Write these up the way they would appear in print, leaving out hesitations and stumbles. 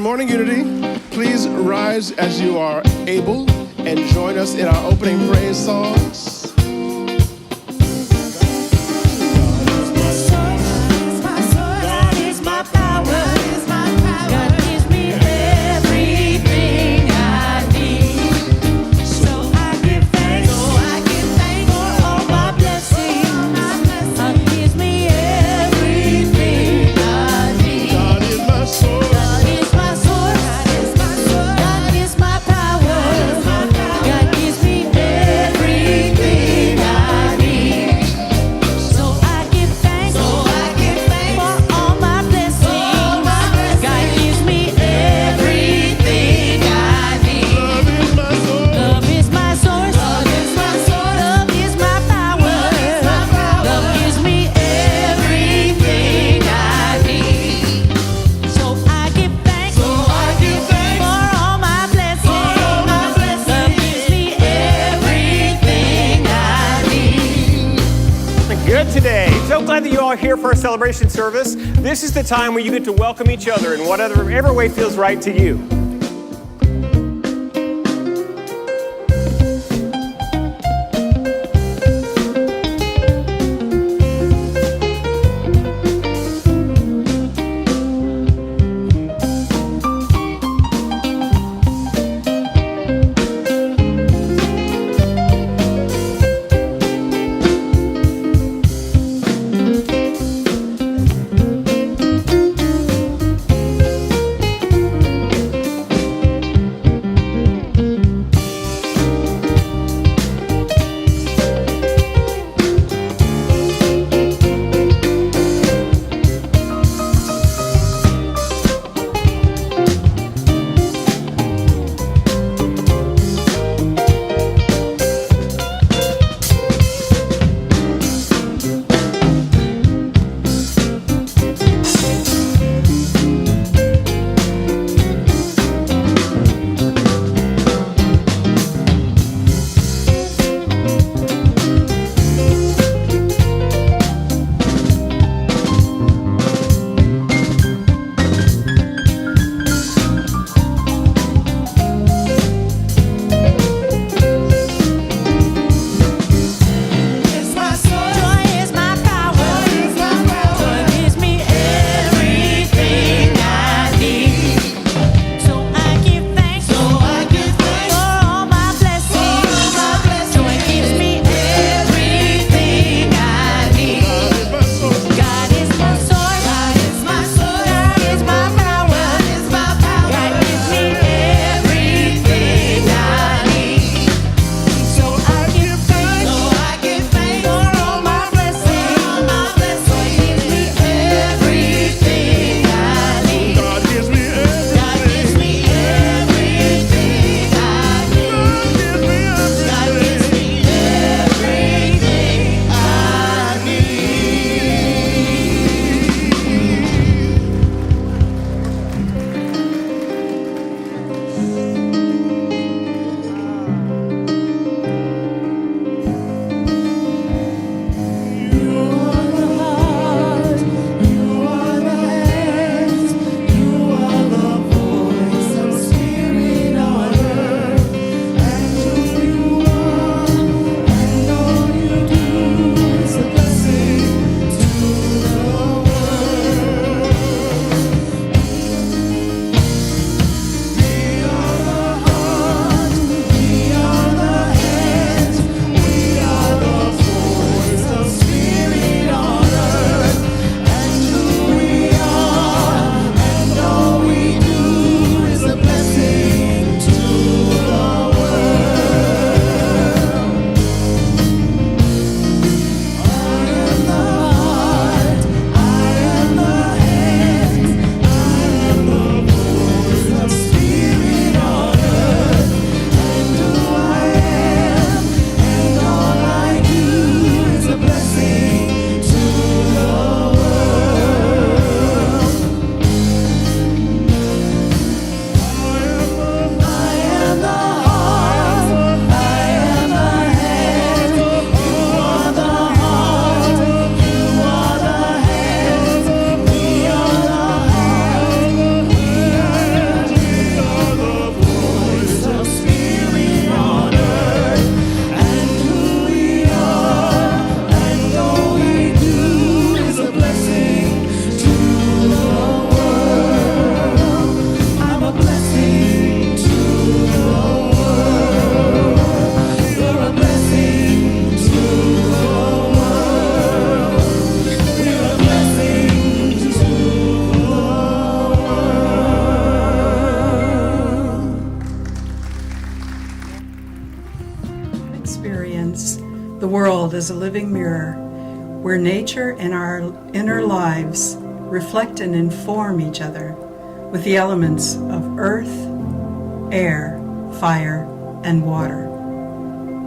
morning, Unity. Please rise as you are able and join us in our opening praise songs. Here for a celebration service. This is the time where you get to welcome each other in whatever way feels right to you. experience the world as a living mirror, where nature and our inner lives reflect and inform each other with the elements of earth, air, fire, and water.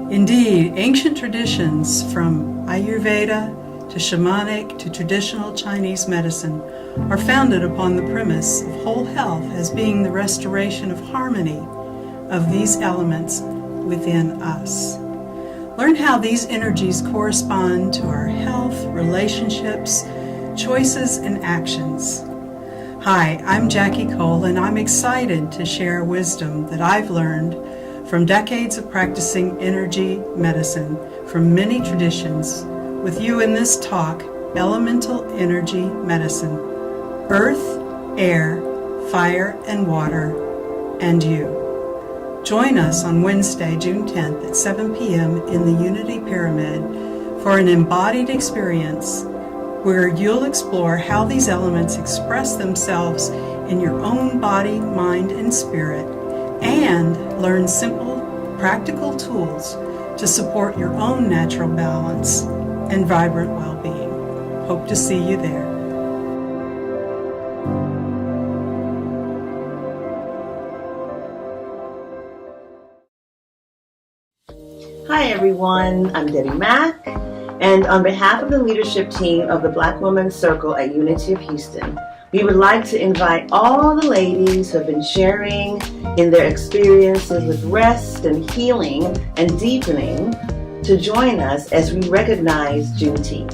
Indeed, ancient traditions from Ayurveda to shamanic to traditional Chinese medicine are founded upon the premise of whole health as being the restoration of harmony of these elements within us. Learn how these energies correspond to our health, relationships, choices, and actions. Hi, I'm Jackie Cole, and I'm excited to share wisdom that I've learned from decades of practicing energy medicine from many traditions with you in this talk, Elemental Energy Medicine, Earth, Air, Fire, and Water, and you. Join us on Wednesday, June 10th at 7 p.m. in the Unity Pyramid for an embodied experience where you'll explore how these elements express themselves in your own body, mind, and spirit, and learn simple, practical tools to support your own natural balance and vibrant well-being. Hope to see you there. Hi everyone, I'm Debbie Mack, and on behalf of the leadership team of the Black Women's Circle at Unity of Houston, we would like to invite all the ladies who have been sharing in their experiences with rest and healing and deepening to join us as we recognize Juneteenth.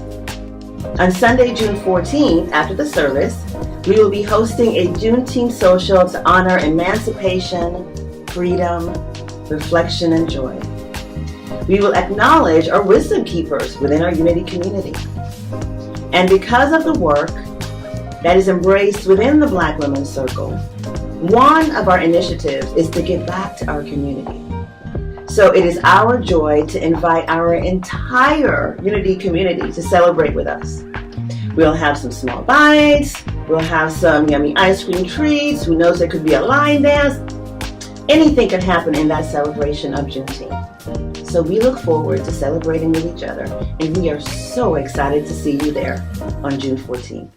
On Sunday, June 14th, after the service, we will be hosting a Juneteenth social to honor emancipation, freedom, reflection, and joy. We will acknowledge our wisdom keepers within our Unity community. And because of the work that is embraced within the Black Women's Circle, one of our initiatives is to give back to our community. So it is our joy to invite our entire Unity community to celebrate with us. We'll have some small bites, we'll have some yummy ice cream treats, who knows, there could be a line dance. Anything can happen in that celebration of Juneteenth. So we look forward to celebrating with each other, and we are so excited to see you there on June 14th.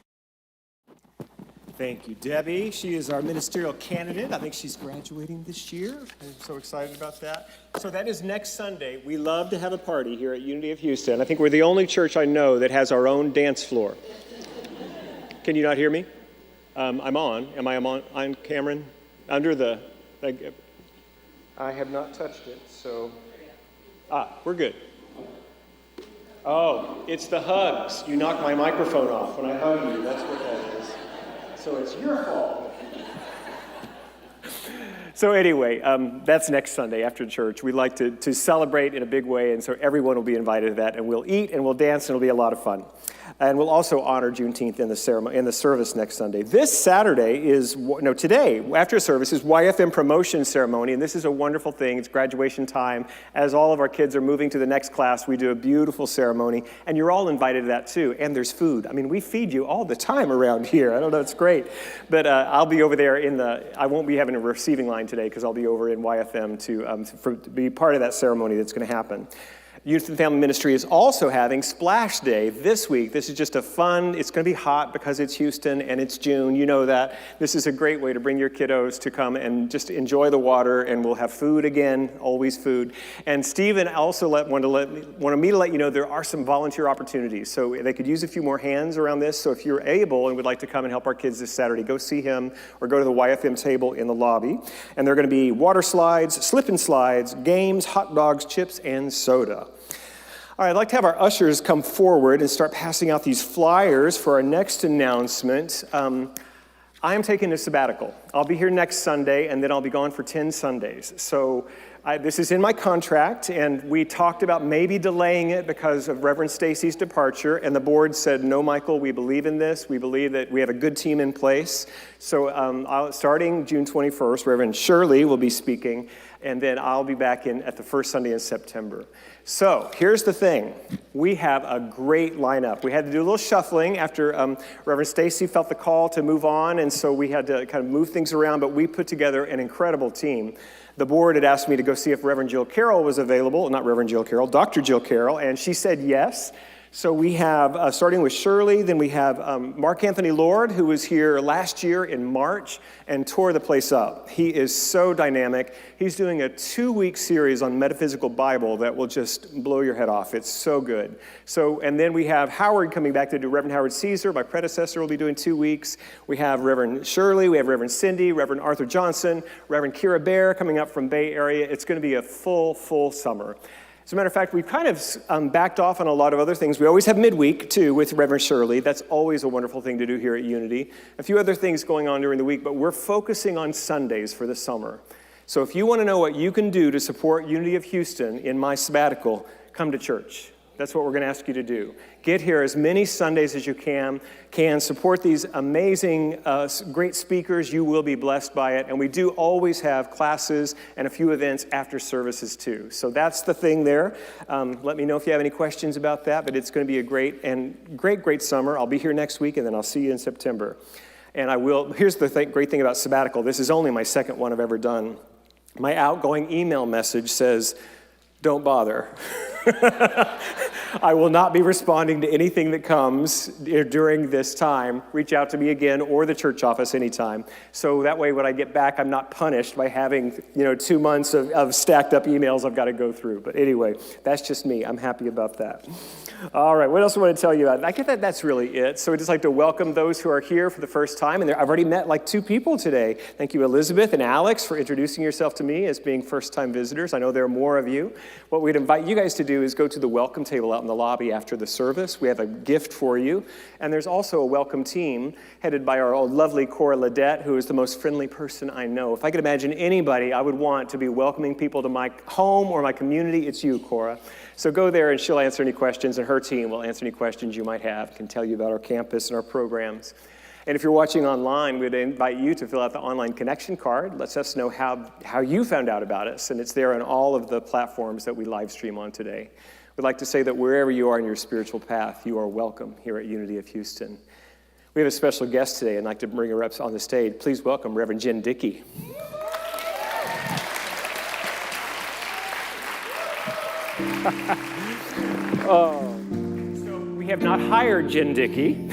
Thank you, Debbie. She is our ministerial candidate. I think she's graduating this year. I'm so excited about that. So that is next Sunday. We love to have a party here at Unity of Houston. I think we're the only church I know that has our own dance floor. Can you not hear me? I'm on. Am I on? I'm Cameron. Under the... I have not touched it, so... we're good. Oh, it's the hugs. You knocked my microphone off when I hug you. That's what that is. So it's your fault. So anyway, that's next Sunday after church. We like to celebrate in a big way, and so everyone will be invited to that, and we'll eat and we'll dance, and it'll be a lot of fun. And we'll also honor Juneteenth in the ceremony, in the service next Sunday. This Saturday today, after service, is YFM promotion ceremony, and this is a wonderful thing. It's graduation time. As all of our kids are moving to the next class, we do a beautiful ceremony, and you're all invited to that too. And there's food. I mean, we feed you all the time around here. I don't know, it's great. But I'll be over there I won't be having a receiving line today because I'll be over in YFM to be part of that ceremony that's going to happen. Youth and Family Ministry is also having Splash Day this week. This is just it's going to be hot because it's Houston and it's June. You know that. This is a great way to bring your kiddos to come and just enjoy the water, and we'll have food again, always food. And Stephen also wanted me to let you know there are some volunteer opportunities. So they could use a few more hands around this. So if you're able and would like to come and help our kids this Saturday, go see him or go to the YFM table in the lobby. And there are going to be water slides, slip and slides, games, hot dogs, chips, and soda. All right, I'd like to have our ushers come forward and start passing out these flyers for our next announcement. I am taking a sabbatical. I'll be here next Sunday, and then I'll be gone for 10 Sundays. So this is in my contract, and we talked about maybe delaying it because of Reverend Stacy's departure, and the board said, no, Michael, we believe in this. We believe that we have a good team in place. So starting June 21st, Reverend Shirley will be speaking, And then I'll be back in at the first Sunday in September. So here's the thing. We have a great lineup. We had to do a little shuffling after Reverend Stacy felt the call to move on, and so we had to kind of move things around, but we put together an incredible team. The board had asked me to go see if Reverend Jill Carroll was available. Not Reverend Jill Carroll, Dr. Jill Carroll, and she said yes. So we have, starting with Shirley, then we have Mark Anthony Lord, who was here last year in March and tore the place up. He is so dynamic. He's doing a 2-week series on metaphysical Bible that will just blow your head off. It's so good. So, and then we have Howard coming back to do Reverend Howard Caesar. My predecessor will be doing 2 weeks. We have Reverend Shirley, we have Reverend Cindy, Reverend Arthur Johnson, Reverend Kira Bear coming up from Bay Area. It's going to be a full summer. As a matter of fact, we've kind of backed off on a lot of other things. We always have midweek, too, with Reverend Shirley. That's always a wonderful thing to do here at Unity. A few other things going on during the week, but we're focusing on Sundays for the summer. So if you want to know what you can do to support Unity of Houston in my sabbatical, come to church. That's what we're going to ask you to do. Get here as many Sundays as you can support these amazing, great speakers. You will be blessed by it. And we do always have classes and a few events after services too. So that's the thing there. Let me know if you have any questions about that, but it's going to be a great summer. I'll be here next week, and then I'll see you in September. And here's the great thing about sabbatical. This is only my second one I've ever done. My outgoing email message says, don't bother. I will not be responding to anything that comes during this time. Reach out to me again or the church office anytime. So that way when I get back, I'm not punished by having 2 months of stacked up emails I've got to go through. But anyway, that's just me. I'm happy about that. All right, what else do I want to tell you about? I get that's really it. So I'd just like to welcome those who are here for the first time. And I've already met like 2 people today. Thank you, Elizabeth and Alex, for introducing yourself to me as being first-time visitors. I know there are more of you. What we'd invite you guys to do is go to the welcome table out in the lobby after the service. We have a gift for you. And there's also a welcome team headed by our lovely Cora Ledette, who is the most friendly person I know. If I could imagine anybody I would want to be welcoming people to my home or my community, it's you, Cora. So go there and she'll answer any questions, and her team will answer any questions you might have, can tell you about our campus and our programs. And if you're watching online, we'd invite you to fill out the online connection card. Lets us know how you found out about us, and it's there on all of the platforms that we live stream on today. We'd like to say that wherever you are in your spiritual path, you are welcome here at Unity of Houston. We have a special guest today, and I'd like to bring her up on the stage. Please welcome Reverend Jen Dickey. So we have not hired Jen Dickey,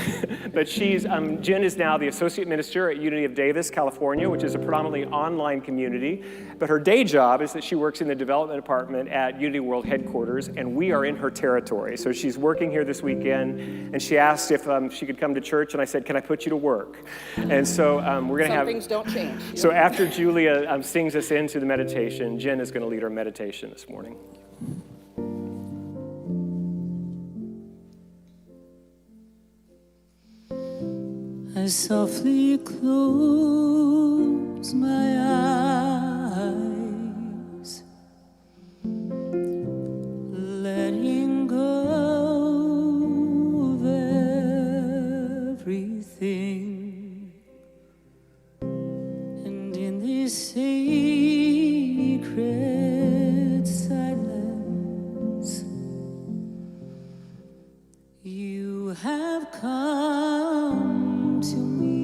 but Jen is now the associate minister at Unity of Davis, California, which is a predominantly online community. But her day job is that she works in the development department at Unity World headquarters, and we are in her territory. So she's working here this weekend, and she asked if she could come to church, and I said, can I put you to work? And so we're going to have... Some things don't change. So after Julia sings us into the meditation, Jen is going to lead our meditation this morning. I softly close my eyes, letting go of everything, and in this sacred silence, you have come to me.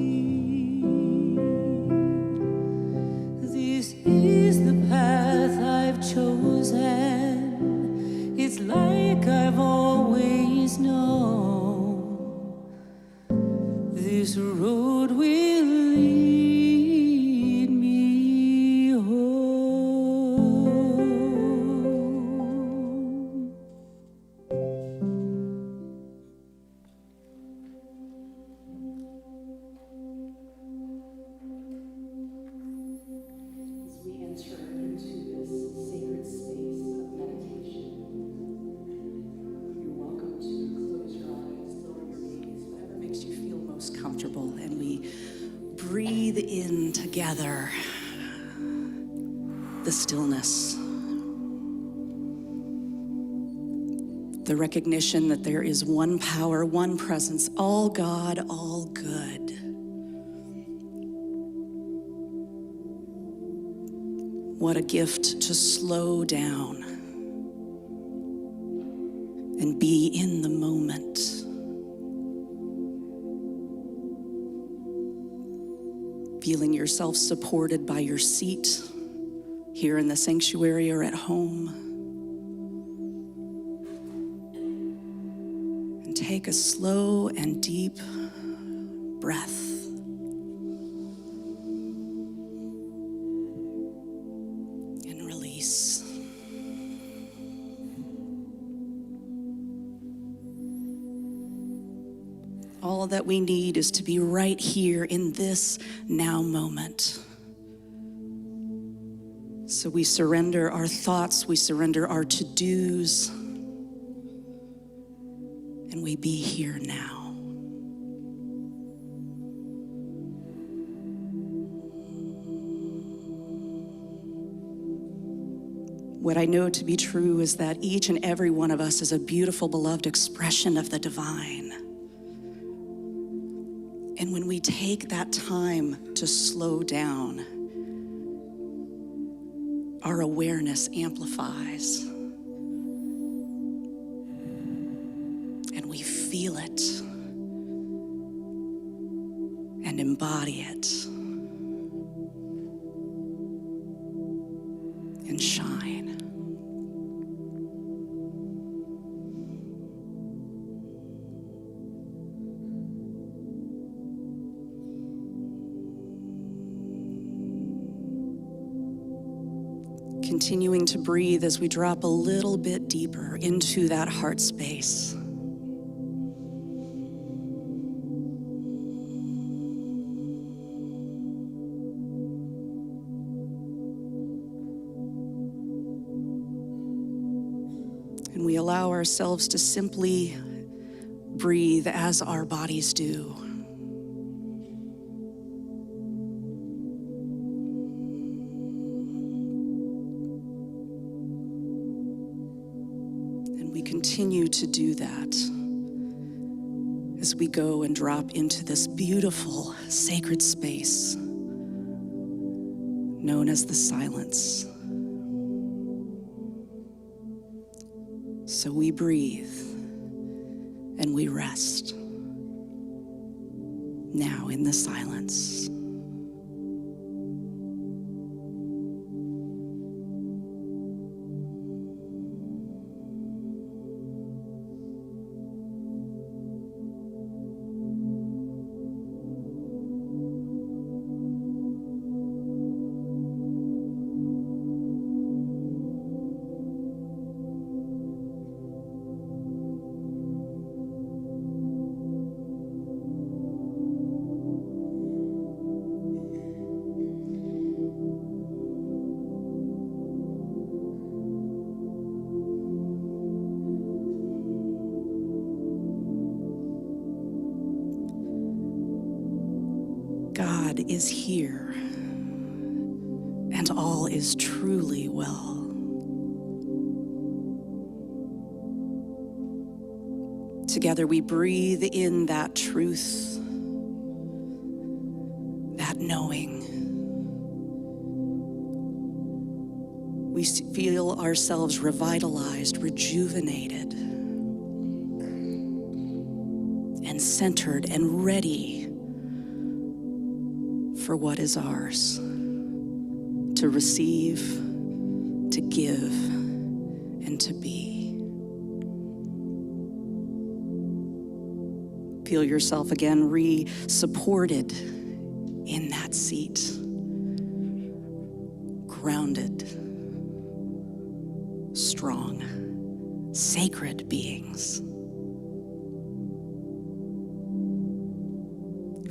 This is the path I've chosen. It's like I've always known. This road will lead me home. Comfortable, and we breathe in together the stillness, the recognition that there is one power, one presence, all God, all good. What a gift to slow down and be in the moment. Feeling yourself supported by your seat here in the sanctuary or at home. And take a slow and deep breath. And release. All that we need is to be right here in this now moment. So we surrender our thoughts, we surrender our to-dos, and we be here now. What I know to be true is that each and every one of us is a beautiful, beloved expression of the divine. And when we take that time to slow down, our awareness amplifies. And we feel it and embody it and shine. Continuing to breathe as we drop a little bit deeper into that heart space. And we allow ourselves to simply breathe as our bodies do. Continue to do that as we go and drop into this beautiful sacred space known as the silence. So we breathe and we rest now in the silence. God is here, and all is truly well. Together we breathe in that truth, that knowing. We feel ourselves revitalized, rejuvenated, and centered and ready for what is ours, to receive, to give, and to be. Feel yourself again supported in that seat, grounded, strong, sacred beings.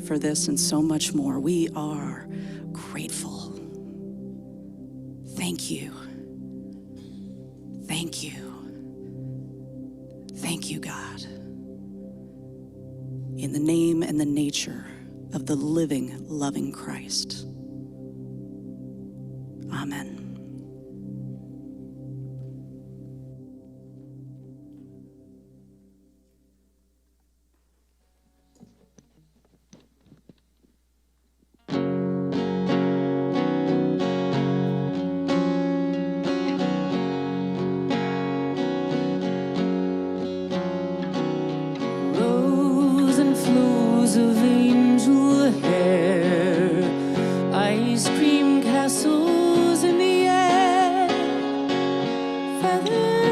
For this and so much more, we are grateful. Thank you. Thank you. Thank you, God. In the name and the nature of the living, loving Christ. Amen.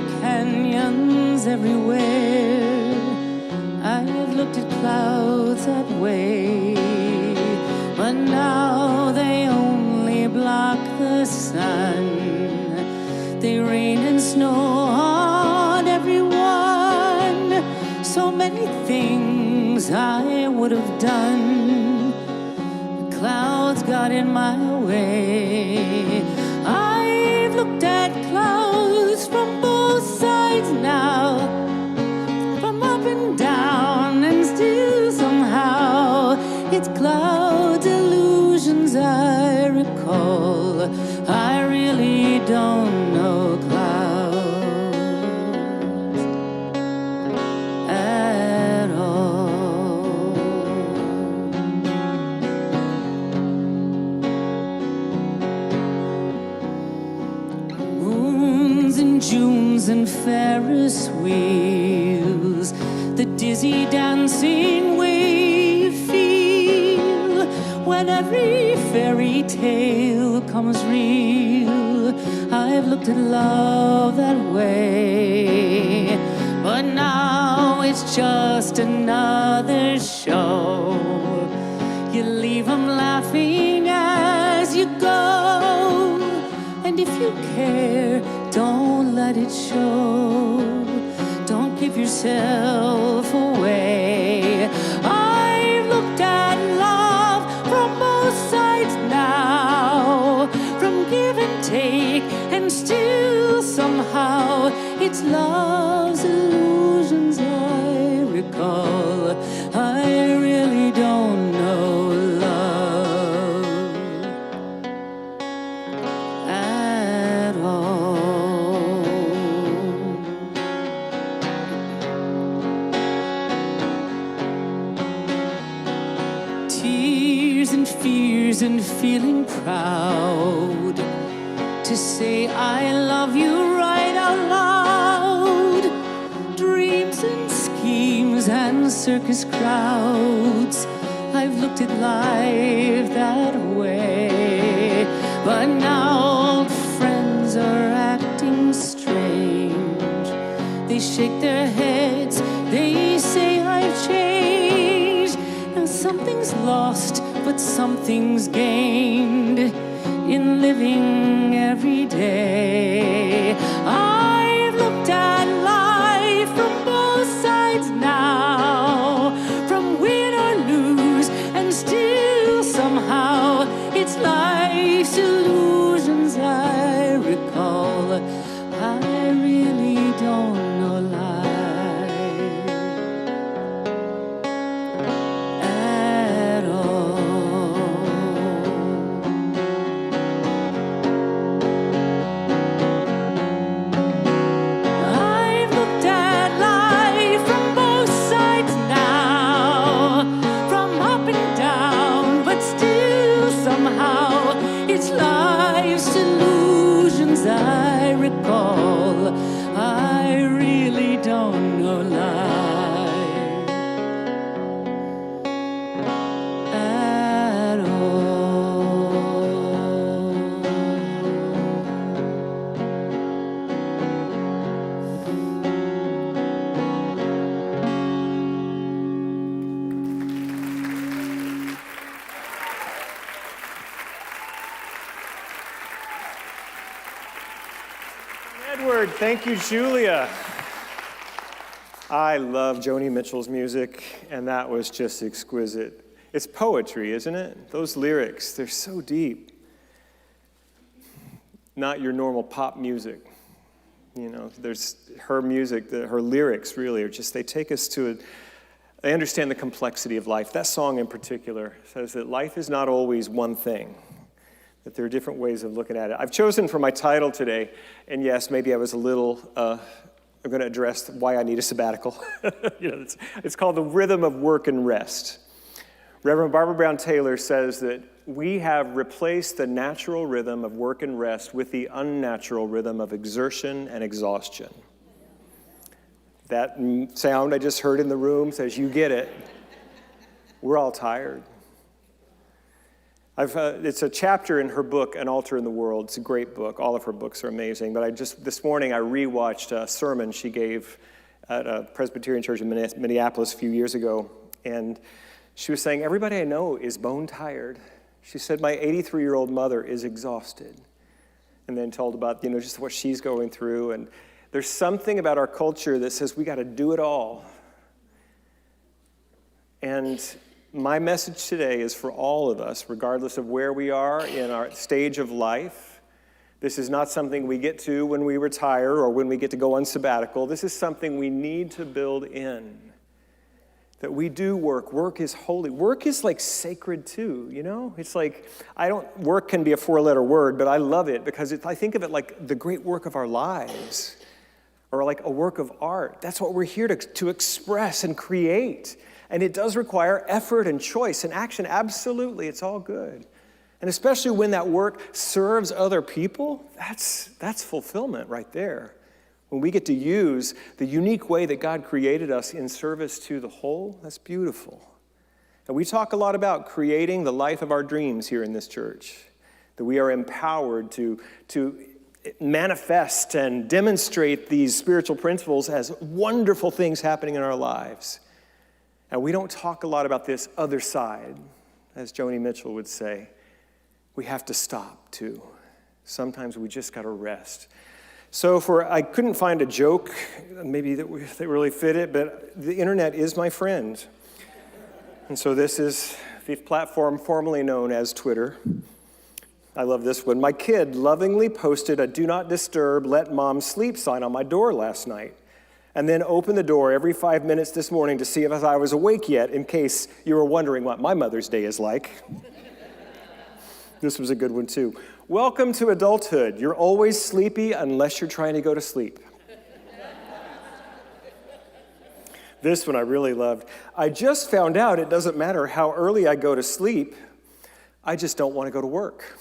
the canyons everywhere. I've looked at clouds that way, but now they only block the sun. They rain and snow on everyone. So many things I would have done, the clouds got in my way. I've looked at clouds from both sides now, from up and down, and still somehow it's clouds, illusions I recall. I really don't know clouds at all. Moons and Junes and Ferris wheels, the dizzy dancing way you feel when every fairy tale comes real. I've looked at love that way, but now it's just another show. You leave them laughing as you go, and if you care, don't let it show. Don't give yourself away. I've looked at love from both sides now, from give and take, and still somehow it's love's illusions I recall. I really don't know love at all. Tears and fears and feeling proud to say I love you right out loud. Dreams and schemes and circus crowds, I've looked at life that way, but now old friends are acting strange. They shake their heads, they say I've changed. Now something's lost, but something's gained in living every day. I've looked at life from both sides now, from win or lose, and still somehow it's life's illusions I recall. I really don't know life at all. I've looked at life from both sides now, from up and down, but still somehow it's life's illusions I recall. I really don't know life at all. Edward, thank you, Julia. I love Joni Mitchell's music, and that was just exquisite. It's poetry, isn't it? Those lyrics, they're so deep. Not your normal pop music. You know, there's her music, her lyrics really are just, they take us to they understand the complexity of life. That song in particular says that life is not always one thing, that there are different ways of looking at it. I've chosen for my title today, and yes, maybe I was a little, I'm going to address why I need a sabbatical. It's called The Rhythm of Work and Rest. Reverend Barbara Brown Taylor says that we have replaced the natural rhythm of work and rest with the unnatural rhythm of exertion and exhaustion. That sound I just heard in the room says, you get it. We're all tired. It's a chapter in her book, An Altar in the World. It's a great book. All of her books are amazing. But this morning I rewatched a sermon she gave at a Presbyterian church in Minneapolis a few years ago. And she was saying, everybody I know is bone tired. She said, my 83-year-old mother is exhausted. And then told about, just what she's going through. And there's something about our culture that says we got to do it all. And my message today is for all of us, regardless of where we are in our stage of life. This is not something we get to when we retire or when we get to go on sabbatical. This is something we need to build in. That we do work. Work is holy. Work is like sacred too, It's like, work can be a 4-letter word, but I love it because I think of it like the great work of our lives or like a work of art. That's what we're here to express and create. And it does require effort and choice and action. Absolutely, it's all good. And especially when that work serves other people, that's fulfillment right there. When we get to use the unique way that God created us in service to the whole, that's beautiful. And we talk a lot about creating the life of our dreams here in this church, that we are empowered to manifest and demonstrate these spiritual principles as wonderful things happening in our lives. And we don't talk a lot about this other side, as Joni Mitchell would say. We have to stop, too. Sometimes we just got to rest. So I couldn't find a joke, maybe that really fit it, but the internet is my friend. And so this is the platform formerly known as Twitter. I love this one. My kid lovingly posted a "Do not disturb, let mom sleep" sign on my door last night, and then opened the door every 5 minutes this morning to see if I was awake yet, in case you were wondering what my Mother's Day is like. This was a good one, too. Welcome to adulthood. You're always sleepy unless you're trying to go to sleep. This one I really loved. I just found out it doesn't matter how early I go to sleep. I just don't want to go to work.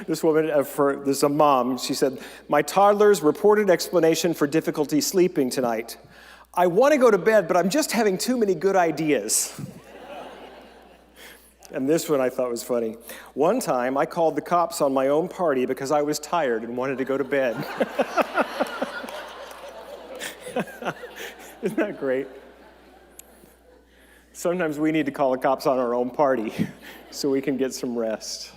This woman, this is a mom, she said, my toddler's reported explanation for difficulty sleeping tonight. I want to go to bed, but I'm just having too many good ideas. And this one I thought was funny. One time, I called the cops on my own party because I was tired and wanted to go to bed. Isn't that great? Sometimes we need to call the cops on our own party so we can get some rest.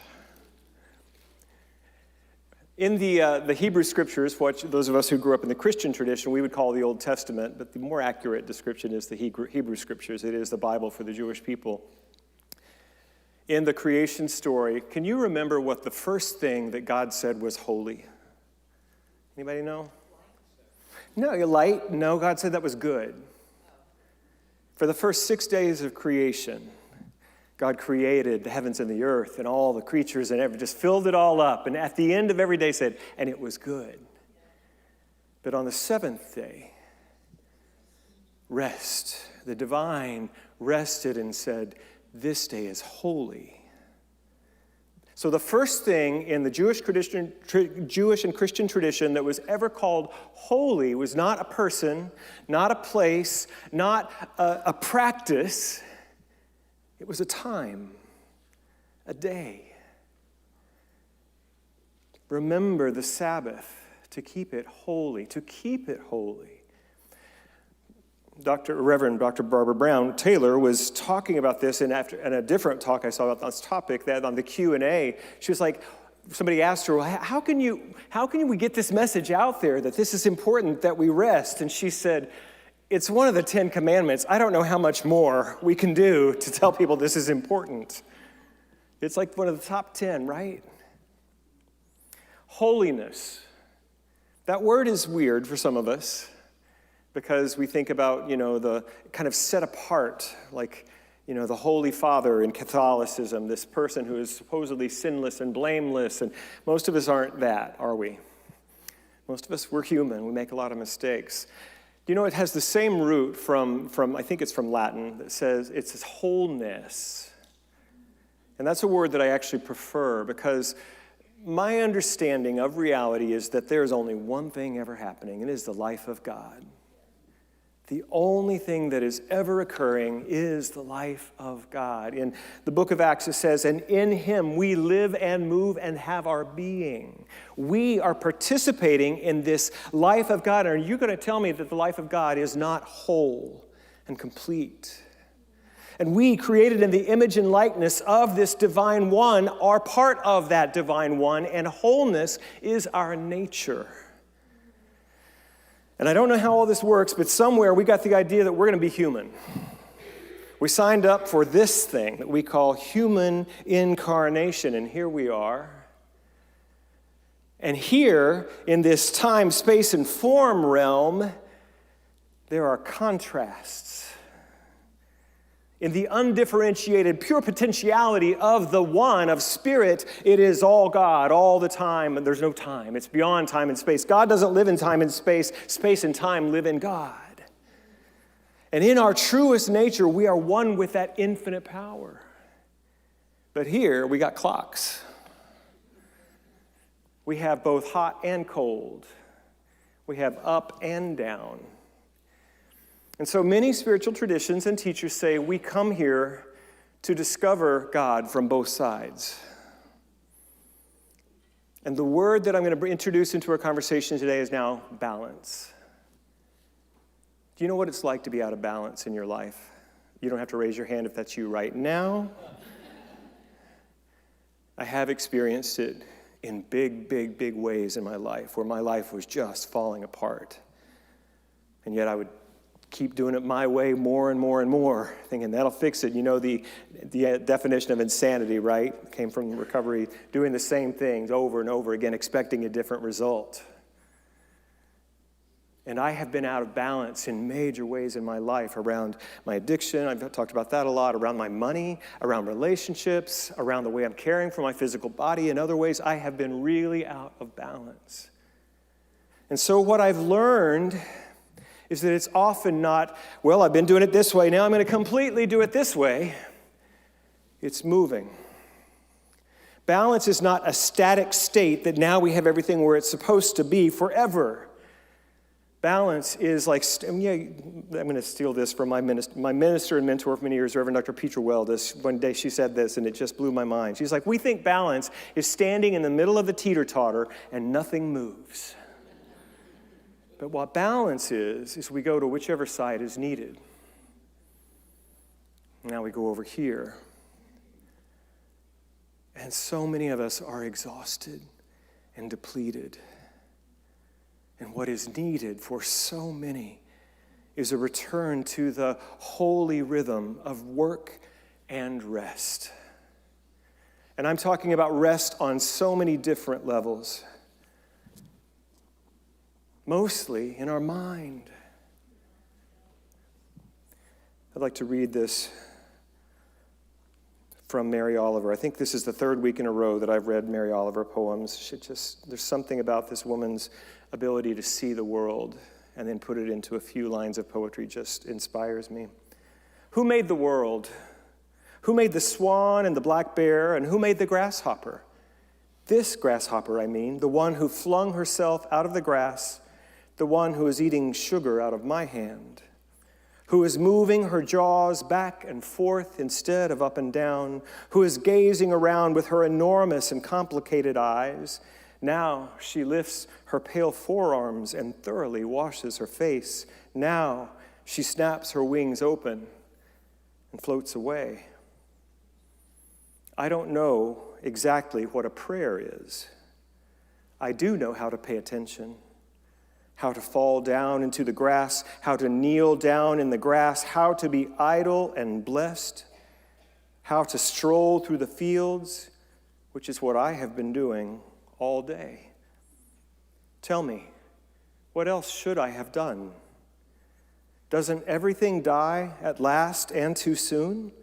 In the Hebrew Scriptures, what those of us who grew up in the Christian tradition, we would call the Old Testament, but the more accurate description is the Hebrew Scriptures. It is the Bible for the Jewish people. In the creation story, can you remember what the first thing that God said was holy? Anybody know? No, light? No, God said that was good. For the first 6 days of creation, God created the heavens and the earth and all the creatures and just filled it all up. And at the end of every day said, and it was good. But on the seventh day, rest. The divine rested and said, this day is holy. So the first thing in the Jewish and Christian tradition that was ever called holy was not a person, not a place, not a practice. It was a time, a day. Remember the Sabbath, to keep it holy, to keep it holy. Reverend Dr. Barbara Brown Taylor was talking about this in a different talk I saw about this topic, that on the Q&A, she was like, somebody asked her, well, how can we get this message out there that this is important, that we rest? And she said, it's one of the 10 commandments. I don't know how much more we can do to tell people this is important. It's like one of the top 10, right? Holiness. That word is weird for some of us, because we think about, the kind of set apart, like, the Holy Father in Catholicism, this person who is supposedly sinless and blameless, and most of us aren't that, are we? Most of us, we're human. We make a lot of mistakes. It has the same root from I think it's from Latin, that says it's wholeness. And that's a word that I actually prefer, because my understanding of reality is that there's only one thing ever happening, and it is the life of God. The only thing that is ever occurring is the life of God. In the book of Acts, it says, and in him we live and move and have our being. We are participating in this life of God. Are you going to tell me that the life of God is not whole and complete? And we, created in the image and likeness of this divine one, are part of that divine one, and wholeness is our nature. And I don't know how all this works, but somewhere we got the idea that we're going to be human. We signed up for this thing that we call human incarnation, and here we are. And here, in this time, space, and form realm, there are contrasts. In the undifferentiated, pure potentiality of the one, of spirit, it is all God all the time, and there's no time. It's beyond time and space. God doesn't live in time and space. Space and time live in God. And in our truest nature, we are one with that infinite power. But here, we got clocks. We have both hot and cold. We have up and down. And so many spiritual traditions and teachers say we come here to discover God from both sides. And the word that I'm going to introduce into our conversation today is now balance. Do you know what it's like to be out of balance in your life? You don't have to raise your hand if that's you right now. I have experienced it in big ways in my life, where my life was just falling apart. And yet I would keep doing it my way more and more, thinking that'll fix it. You know the definition of insanity, right? Came from recovery, doing the same things over and over again, expecting a different result. And I have been out of balance in major ways in my life, around my addiction. I've talked about that a lot, around my money, around relationships, around the way I'm caring for my physical body. In other ways, I have been really out of balance. And so what I've learned is that it's often not, well, I've been doing it this way, now I'm going to completely do it this way. It's moving. Balance is not a static state that now we have everything where it's supposed to be forever. Balance is like, I'm going to steal this from my minister and mentor for many years, Reverend Dr. Petra Weldes. One day she said this, and it just blew my mind. She's like, we think balance is standing in the middle of the teeter-totter and nothing moves. But what balance is we go to whichever side is needed. Now we go over here. And so many of us are exhausted and depleted. And what is needed for so many is a return to the holy rhythm of work and rest. And I'm talking about rest on so many different levels. Mostly in our mind. I'd like to read this from Mary Oliver. I think this is the third week in a row that I've read Mary Oliver poems. There's something about this woman's ability to see the world and then put it into a few lines of poetry just inspires me. Who made the world? Who made the swan and the black bear? And who made the grasshopper? This grasshopper, I mean, the one who flung herself out of the grass, the one who is eating sugar out of my hand, who is moving her jaws back and forth instead of up and down, who is gazing around with her enormous and complicated eyes. Now she lifts her pale forearms and thoroughly washes her face. Now she snaps her wings open and floats away. I don't know exactly what a prayer is. I do know how to pay attention. How to fall down into the grass, how to kneel down in the grass, how to be idle and blessed, how to stroll through the fields, which is what I have been doing all day. Tell me, what else should I have done? Doesn't everything die at last and too soon?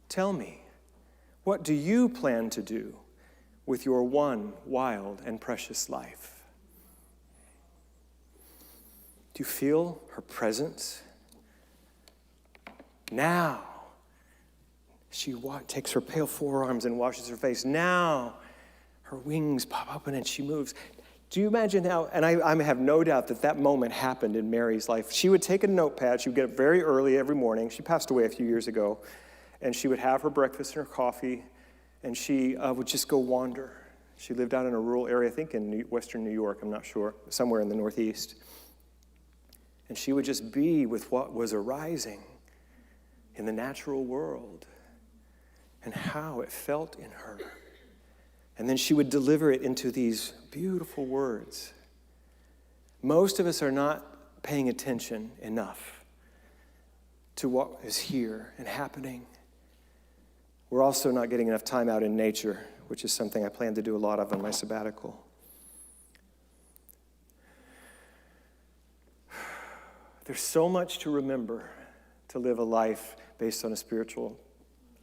Tell me, what do you plan to do with your one wild and precious life? Do you feel her presence? Now, she takes her pale forearms and washes her face. Now, her wings pop open and she moves. Do you imagine how, and I have no doubt that that moment happened in Mary's life. She would take a notepad, she would get up very early every morning. She passed away a few years ago. And she would have her breakfast and her coffee, and she would just go wander. She lived out in a rural area, I think in western New York, I'm not sure, somewhere in the Northeast. And she would just be with what was arising in the natural world and how it felt in her. And then she would deliver it into these beautiful words. Most of us are not paying attention enough to what is here and happening. We're also not getting enough time out in nature, which is something I plan to do a lot of on my sabbatical. There's so much to remember to live a life based on a spiritual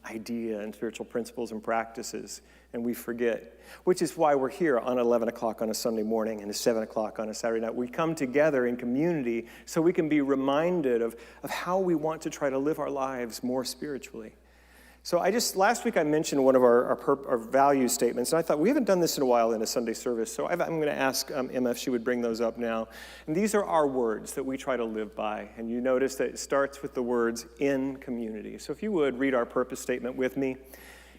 idea and spiritual principles and practices, and we forget, which is why we're here on 11 o'clock on a Sunday morning and at 7 o'clock on a Saturday night. We come together in community so we can be reminded of how we want to try to live our lives more spiritually. So last week I mentioned one of our value statements, and I thought we haven't done this in a while in a Sunday service, so I'm going to ask Emma if she would bring those up now. And these are our words that we try to live by, and you notice that it starts with the words, in community. So if you would, read our purpose statement with me.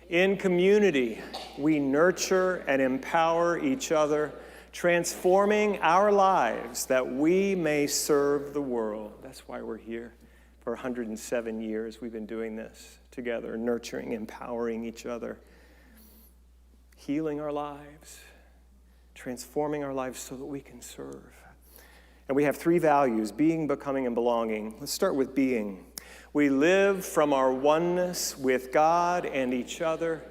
In community, we nurture and empower each other, transforming our lives that we may serve the world. That's why we're here. For 107 years, we've been doing this together, nurturing, empowering each other, healing our lives, transforming our lives so that we can serve. And we have 3 values: being, becoming, and belonging. Let's start with being. We live from our oneness with God and each other,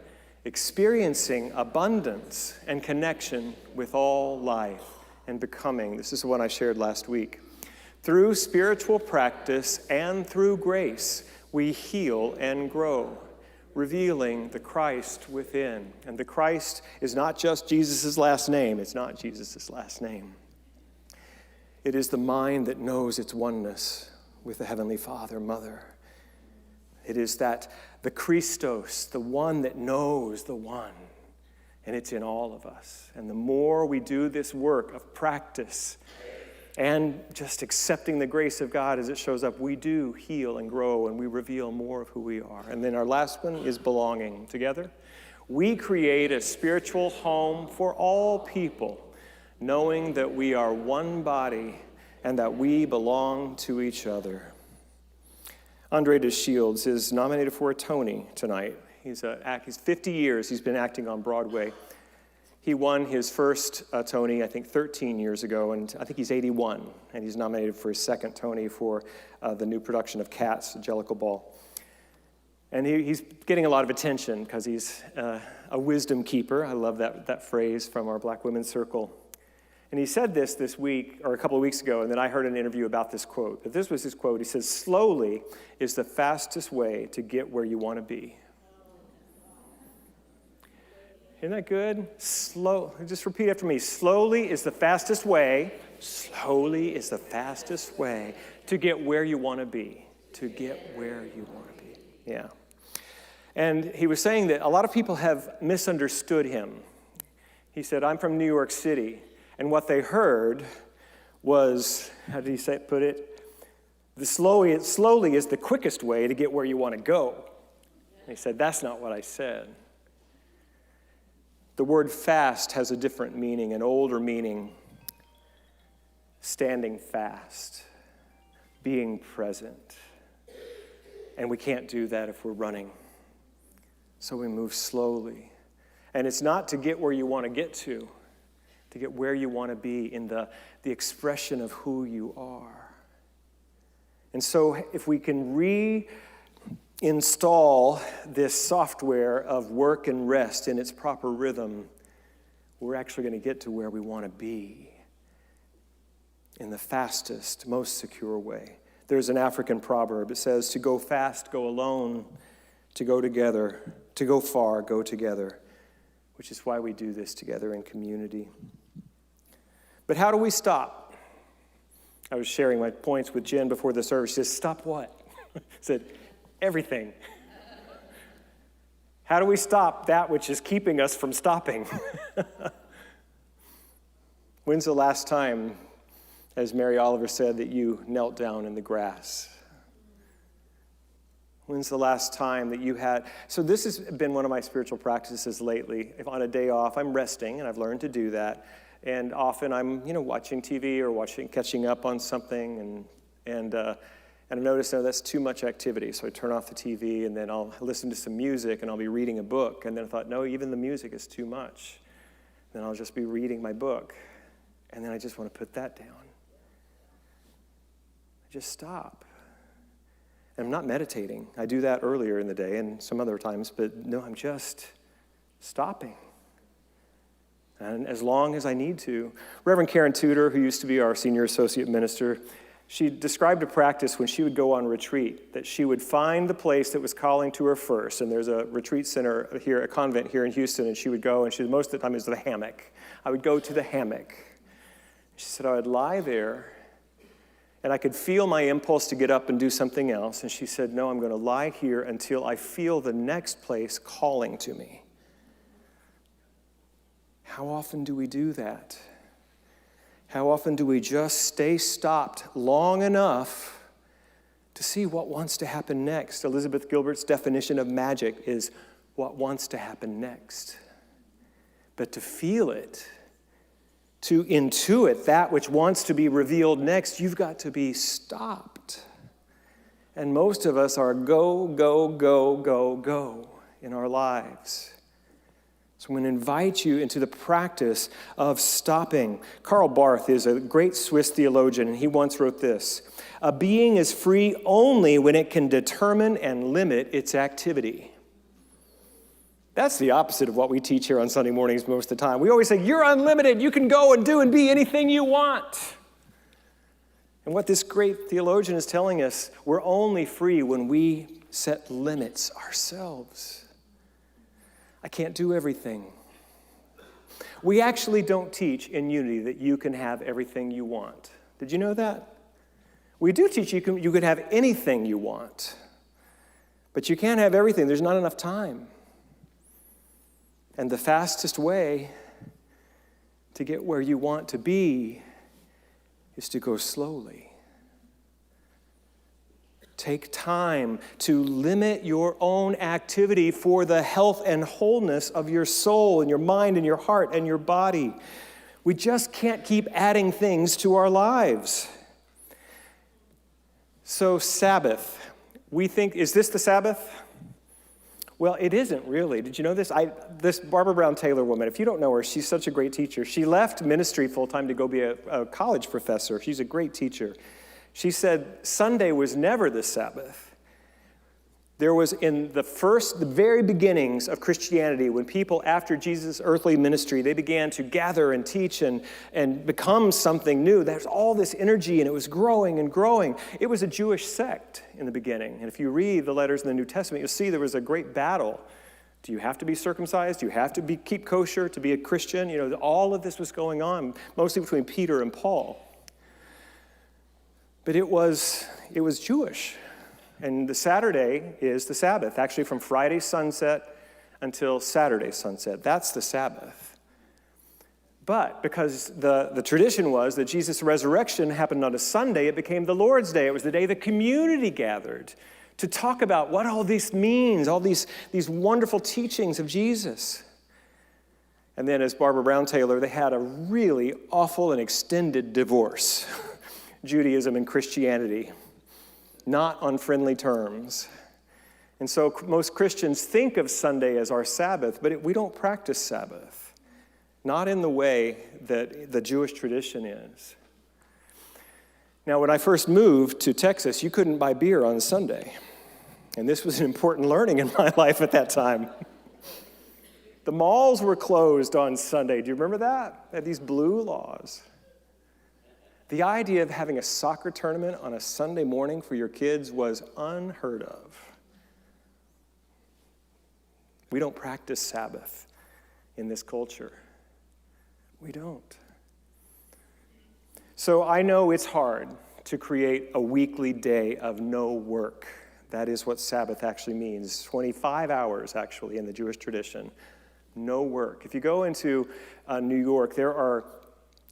experiencing abundance and connection with all life. And becoming, this is the one I shared last week. Through spiritual practice and through grace, we heal and grow, revealing the Christ within. And the Christ is not just Jesus' last name. It's not Jesus' last name. It is the mind that knows its oneness with the Heavenly Father, Mother. It is that the Christos, the one that knows the one, and it's in all of us. And the more we do this work of practice and just accepting the grace of God as it shows up, we do heal and grow, and we reveal more of who we are. And then our last one is belonging. Together, we create a spiritual home for all people, knowing that we are one body and that we belong to each other. Andre DeShields is nominated for a Tony tonight. He's 50 years he's been acting on Broadway. He won his first Tony, I think, 13 years ago, and I think he's 81, and he's nominated for his second Tony for the new production of Cats, Jellicle Ball. And he's getting a lot of attention because he's a wisdom keeper. I love that phrase from our Black Women's Circle. And he said this week, or a couple of weeks ago, and then I heard an interview about this quote. But this was his quote. He says, "Slowly is the fastest way to get where you want to be." Isn't that good? Just repeat after me. Slowly is the fastest way to get where you want to be. To get where you want to be. Yeah. And he was saying that a lot of people have misunderstood him. He said, I'm from New York City. And what they heard was, how did he put it? Slowly is the quickest way to get where you want to go. And he said, that's not what I said. The word fast has a different meaning, an older meaning. Standing fast, being present. And we can't do that if we're running. So we move slowly. And it's not to get where you want to get where you want to be in the expression of who you are. And so if we can install this software of work and rest in its proper rhythm, we're actually going to get to where we want to be in the fastest, most secure way. There's an African proverb. It says, to go fast, go alone. To go together, to go far, go together. Which is why we do this together in community. But how do we stop? I was sharing my points with Jen before the service. She says, stop what? I said, everything. How do we stop that which is keeping us from stopping? When's the last time, as Mary Oliver said, that you knelt down in the grass? When's the last time that you had... So this has been one of my spiritual practices lately. If on a day off, I'm resting, and I've learned to do that. And often I'm, watching TV or catching up on something, and I've noticed, that's too much activity. So I turn off the TV, and then I'll listen to some music, and I'll be reading a book. And then I thought, no, even the music is too much. Then I'll just be reading my book. And then I just want to put that down. I just stop. And I'm not meditating. I do that earlier in the day and some other times, but no, I'm just stopping. And as long as I need to. Reverend Karen Tudor, who used to be our senior associate minister, she described a practice when she would go on retreat, that she would find the place that was calling to her first. And there's a retreat center here, a convent here in Houston, and she would go, and most of the time it was the hammock. I would go to the hammock. She said I would lie there, and I could feel my impulse to get up and do something else. And she said, no, I'm going to lie here until I feel the next place calling to me. How often do we do that? How often do we just stay stopped long enough to see what wants to happen next? Elizabeth Gilbert's definition of magic is what wants to happen next. But to feel it, to intuit that which wants to be revealed next, you've got to be stopped. And most of us are go, go, go, go, go in our lives. So I'm going to invite you into the practice of stopping. Karl Barth is a great Swiss theologian, and he once wrote this: a being is free only when it can determine and limit its activity. That's the opposite of what we teach here on Sunday mornings most of the time. We always say, you're unlimited. You can go and do and be anything you want. And what this great theologian is telling us, we're only free when we set limits ourselves. I can't do everything. We actually don't teach in Unity that you can have everything you want. Did you know that? We do teach you can have anything you want. But you can't have everything. There's not enough time. And the fastest way to get where you want to be is to go slowly. Take time to limit your own activity for the health and wholeness of your soul and your mind and your heart and your body. We just can't keep adding things to our lives. So Sabbath, we think, is this the Sabbath? Well, it isn't really. Did you know this? This Barbara Brown Taylor woman, if you don't know her, she's such a great teacher. She left ministry full-time to go be a college professor. She's a great teacher. She said Sunday was never the Sabbath. There was in the very beginnings of Christianity, when people, after Jesus' earthly ministry, they began to gather and teach and become something new. There's all this energy, and it was growing and growing. It was a Jewish sect in the beginning. And if you read the letters in the New Testament, you'll see there was a great battle. Do you have to be circumcised? Do you have to keep kosher to be a Christian? All of this was going on, mostly between Peter and Paul. But it was Jewish. And the Saturday is the Sabbath, actually from Friday sunset until Saturday sunset. That's the Sabbath. But because the tradition was that Jesus' resurrection happened on a Sunday, it became the Lord's Day. It was the day the community gathered to talk about what all this means, all these wonderful teachings of Jesus. And then as Barbara Brown Taylor, they had a really awful and extended divorce. Judaism and Christianity. Not on friendly terms. And so most Christians think of Sunday as our Sabbath, but we don't practice Sabbath. Not in the way that the Jewish tradition is. Now, when I first moved to Texas, you couldn't buy beer on Sunday. And this was an important learning in my life at that time. The malls were closed on Sunday. Do you remember that? They had these blue laws. The idea of having a soccer tournament on a Sunday morning for your kids was unheard of. We don't practice Sabbath in this culture. We don't. So I know it's hard to create a weekly day of no work. That is what Sabbath actually means. 25 hours, actually, in the Jewish tradition. No work. If you go into New York, there are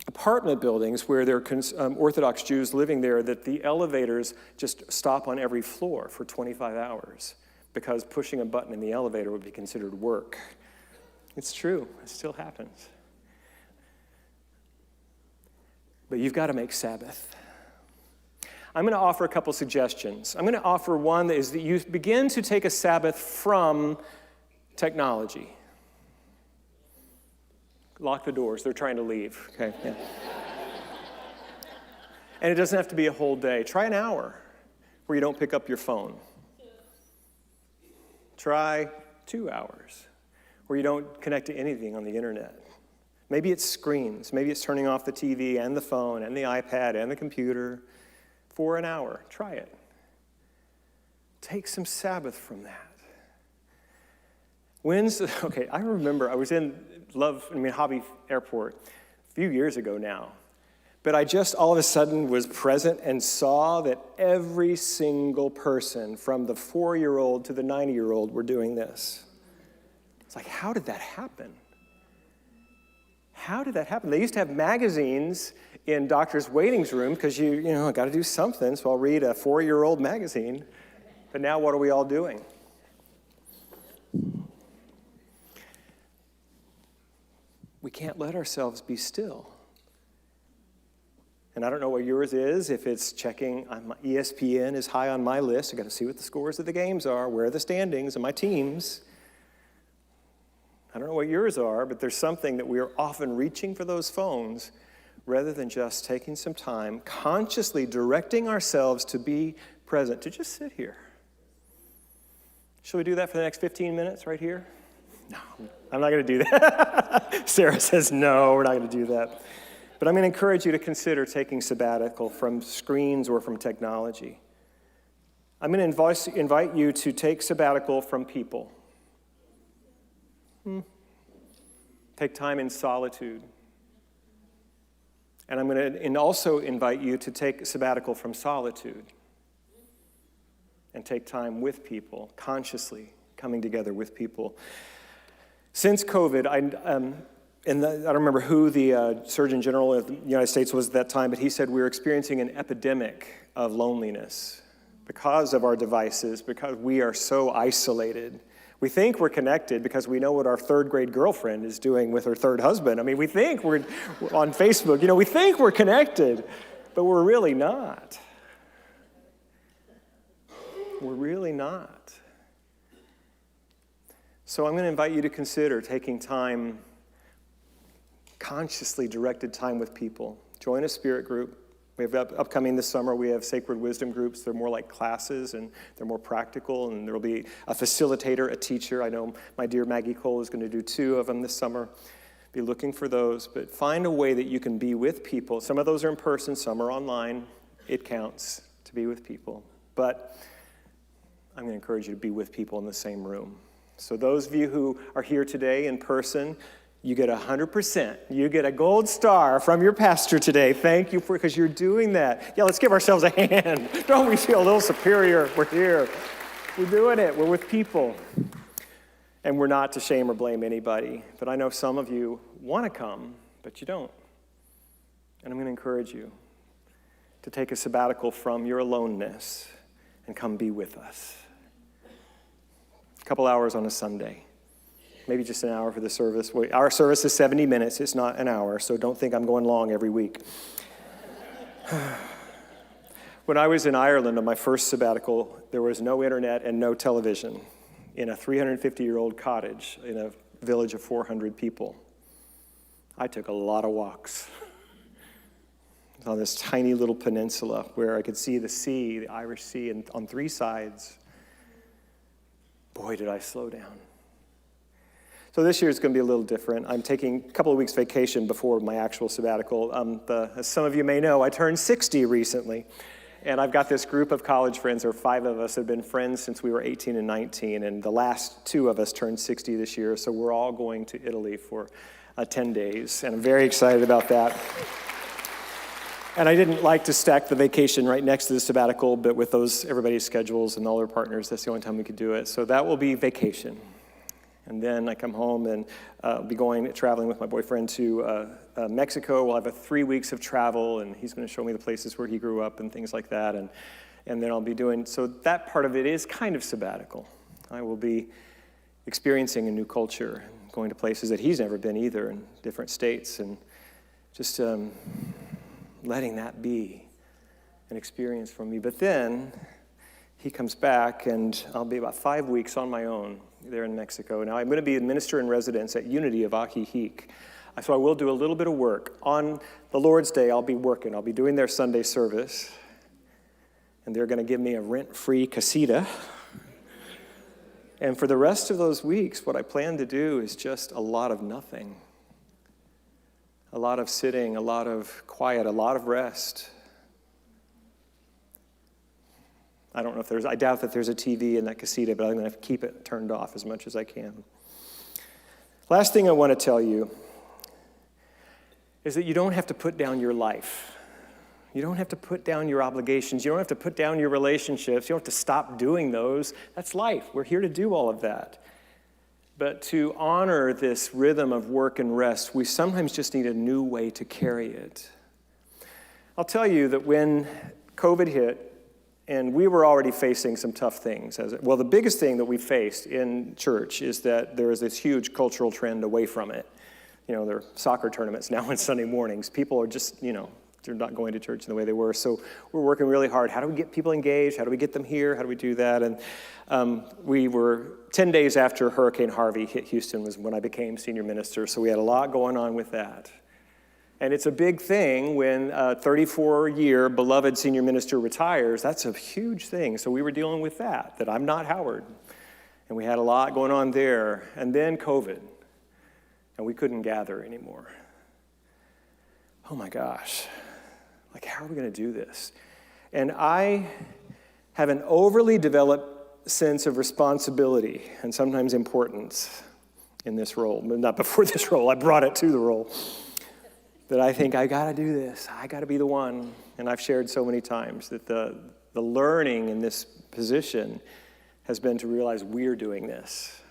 apartment buildings where there are Orthodox Jews living there, that the elevators just stop on every floor for 25 hours because pushing a button in the elevator would be considered work. It's true. It still happens. But you've got to make Sabbath. I'm going to offer a couple suggestions. I'm going to offer one that is that you begin to take a Sabbath from technology. Lock the doors. They're trying to leave. Okay. Yeah. And it doesn't have to be a whole day. Try an hour where you don't pick up your phone. Try 2 hours where you don't connect to anything on the internet. Maybe it's screens. Maybe it's turning off the TV and the phone and the iPad and the computer for an hour. Try it. Take some Sabbath from that. Okay, I remember I was in Hobby Airport a few years ago now, but I just all of a sudden was present and saw that every single person from the 4-year-old to the 90-year-old were doing this. It's like, how did that happen? How did that happen? They used to have magazines in doctors' waiting room because you got to do something, so I'll read a 4-year-old magazine. But now what are we all doing? We can't let ourselves be still. And I don't know what yours is. If it's checking, ESPN is high on my list. I got to see what the scores of the games are, where are the standings of my teams. I don't know what yours are, but there's something that we are often reaching for those phones rather than just taking some time, consciously directing ourselves to be present, to just sit here. Shall we do that for the next 15 minutes right here? No, I'm not going to do that. Sarah says, no, we're not going to do that. But I'm going to encourage you to consider taking sabbatical from screens or from technology. I'm going to invite you to take sabbatical from people. Take time in solitude. And I'm going to also invite you to take sabbatical from solitude and take time with people, consciously coming together with people. Since COVID, I don't remember who the Surgeon General of the United States was at that time, but he said we're experiencing an epidemic of loneliness because of our devices, because we are so isolated. We think we're connected because we know what our third-grade girlfriend is doing with her third husband. I mean, we think we're on Facebook. We think we're connected, but we're really not. We're really not. So I'm going to invite you to consider taking time, consciously directed time with people. Join a spirit group. We have upcoming this summer, we have sacred wisdom groups. They're more like classes, and they're more practical, and there'll be a facilitator, a teacher. I know my dear Maggie Cole is going to do 2 of them this summer. Be looking for those, but find a way that you can be with people. Some of those are in person, some are online. It counts to be with people. But I'm going to encourage you to be with people in the same room. So those of you who are here today in person, you get 100%. You get a gold star from your pastor today. Thank you because you're doing that. Yeah, let's give ourselves a hand. Don't we feel a little superior? We're here. We're doing it. We're with people. And we're not to shame or blame anybody. But I know some of you want to come, but you don't. And I'm going to encourage you to take a sabbatical from your aloneness and come be with us. A couple hours on a Sunday. Maybe just an hour for the service. Our service is 70 minutes. It's not an hour, so don't think I'm going long every week. When I was in Ireland on my first sabbatical, there was no internet and no television in a 350-year-old cottage in a village of 400 people. I took a lot of walks on this tiny little peninsula where I could see the sea, the Irish Sea, and on 3 sides. Boy, did I slow down. So this year is going to be a little different. I'm taking a couple of weeks vacation before my actual sabbatical. As some of you may know, I turned 60 recently. And I've got this group of college friends, there are 5 of us that have been friends since we were 18 and 19. And the last 2 of us turned 60 this year. So we're all going to Italy for 10 days. And I'm very excited about that. And I didn't like to stack the vacation right next to the sabbatical, but with everybody's schedules and all their partners, that's the only time we could do it. So that will be vacation. And then I come home and be traveling with my boyfriend to Mexico. We'll have 3 weeks of travel, and he's going to show me the places where he grew up and things like that. And then I'll be doing, so that part of it is kind of sabbatical. I will be experiencing a new culture, going to places that he's never been either, in different states, and just letting that be an experience for me. But then he comes back, and I'll be about 5 weeks on my own there in Mexico. Now, I'm going to be a minister in residence at Unity of Ajijic. So I will do a little bit of work. On the Lord's Day, I'll be working. I'll be doing their Sunday service, and they're going to give me a rent-free casita. And for the rest of those weeks, what I plan to do is just a lot of nothing. A lot of sitting, a lot of quiet, a lot of rest. I doubt that there's a TV in that casita, but I'm going to keep it turned off as much as I can. Last thing I want to tell you is that you don't have to put down your life. You don't have to put down your obligations. You don't have to put down your relationships. You don't have to stop doing those. That's life. We're here to do all of that. But to honor this rhythm of work and rest, we sometimes just need a new way to carry it. I'll tell you that when COVID hit, and we were already facing some tough things. Well, the biggest thing that we faced in church is that there is this huge cultural trend away from it. There are soccer tournaments now on Sunday mornings. People are just, they're not going to church in the way they were. So we're working really hard. How do we get people engaged? How do we get them here? How do we do that? And we were 10 days after Hurricane Harvey hit Houston was when I became senior minister. So we had a lot going on with that. And it's a big thing when a 34-year beloved senior minister retires. That's a huge thing. So we were dealing with that I'm not Howard. And we had a lot going on there. And then COVID. And we couldn't gather anymore. Oh my gosh. How are we going to do this? And I have an overly developed sense of responsibility and sometimes importance in this role. But not before this role. I brought it to the role. That I think, I got to do this. I got to be the one. And I've shared so many times that the learning in this position has been to realize we're doing this.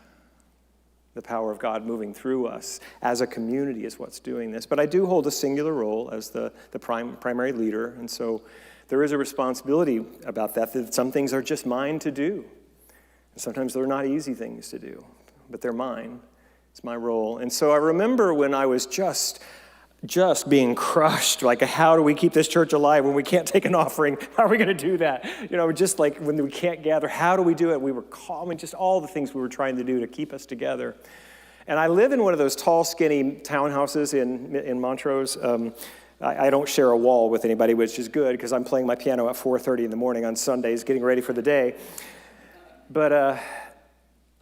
The power of God moving through us as a community is what's doing this. But I do hold a singular role as the primary leader. And so there is a responsibility about that some things are just mine to do. And sometimes they're not easy things to do, but they're mine. It's my role. And so I remember when I was just being crushed, how do we keep this church alive when we can't take an offering? How are we going to do that? Just when we can't gather, how do we do it? We were calm, just all the things we were trying to do to keep us together. And I live in one of those tall, skinny townhouses in Montrose. I don't share a wall with anybody, which is good because I'm playing my piano at 4:30 in the morning on Sundays, getting ready for the day. But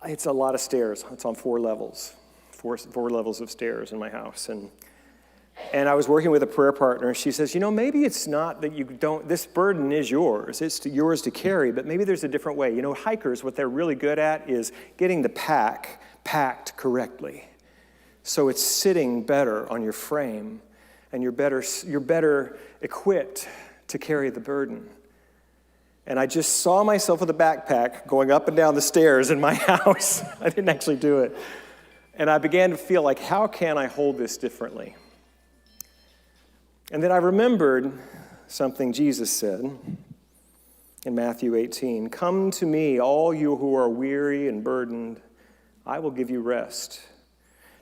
it's a lot of stairs. It's on 4 levels, four levels of stairs in my house. And I was working with a prayer partner. She says, maybe it's not that this burden is yours. It's yours to carry, but maybe there's a different way. Hikers, what they're really good at is getting the pack packed correctly. So it's sitting better on your frame, and you're better equipped to carry the burden. And I just saw myself with a backpack going up and down the stairs in my house. I didn't actually do it. And I began to feel how can I hold this differently? And then I remembered something Jesus said in Matthew 18. Come to me, all you who are weary and burdened, I will give you rest.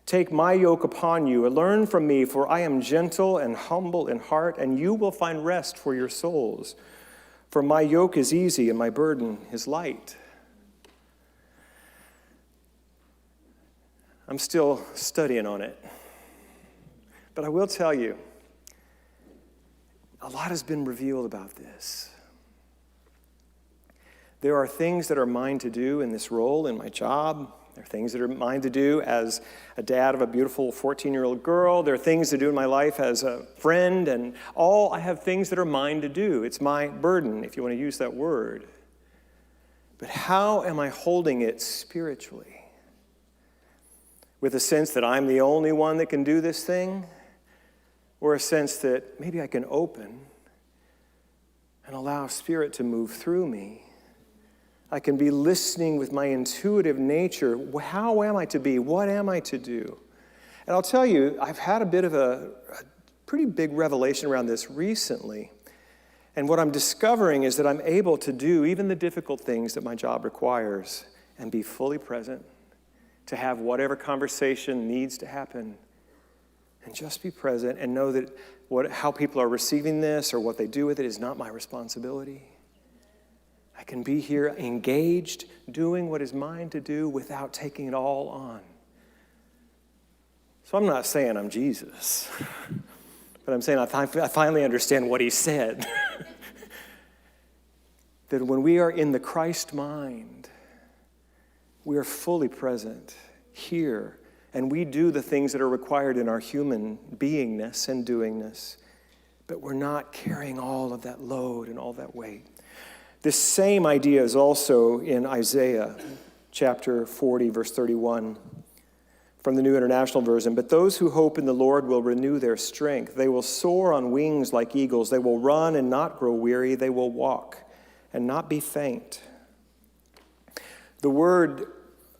Take my yoke upon you and learn from me, for I am gentle and humble in heart, and you will find rest for your souls. For my yoke is easy and my burden is light. I'm still studying on it. But I will tell you, a lot has been revealed about this. There are things that are mine to do in this role, in my job. There are things that are mine to do as a dad of a beautiful 14-year-old girl. There are things to do in my life as a friend, and I have things that are mine to do. It's my burden, if you want to use that word. But how am I holding it spiritually? With a sense that I'm the only one that can do this thing? Or a sense that maybe I can open and allow Spirit to move through me, I can be listening with my intuitive nature. How am I to be? What am I to do? And I'll tell you, I've had a bit of a pretty big revelation around this recently. And what I'm discovering is that I'm able to do even the difficult things that my job requires and be fully present, to have whatever conversation needs to happen, and just be present and know that how people are receiving this or what they do with it is not my responsibility. I can be here engaged, doing what is mine to do without taking it all on. So I'm not saying I'm Jesus, but I'm saying I finally understand what he said. That when we are in the Christ mind, we are fully present here, and we do the things that are required in our human beingness and doingness, but we're not carrying all of that load and all that weight. This same idea is also in Isaiah chapter 40, verse 31, from the New International Version. But those who hope in the Lord will renew their strength. They will soar on wings like eagles. They will run and not grow weary. They will walk and not be faint. The word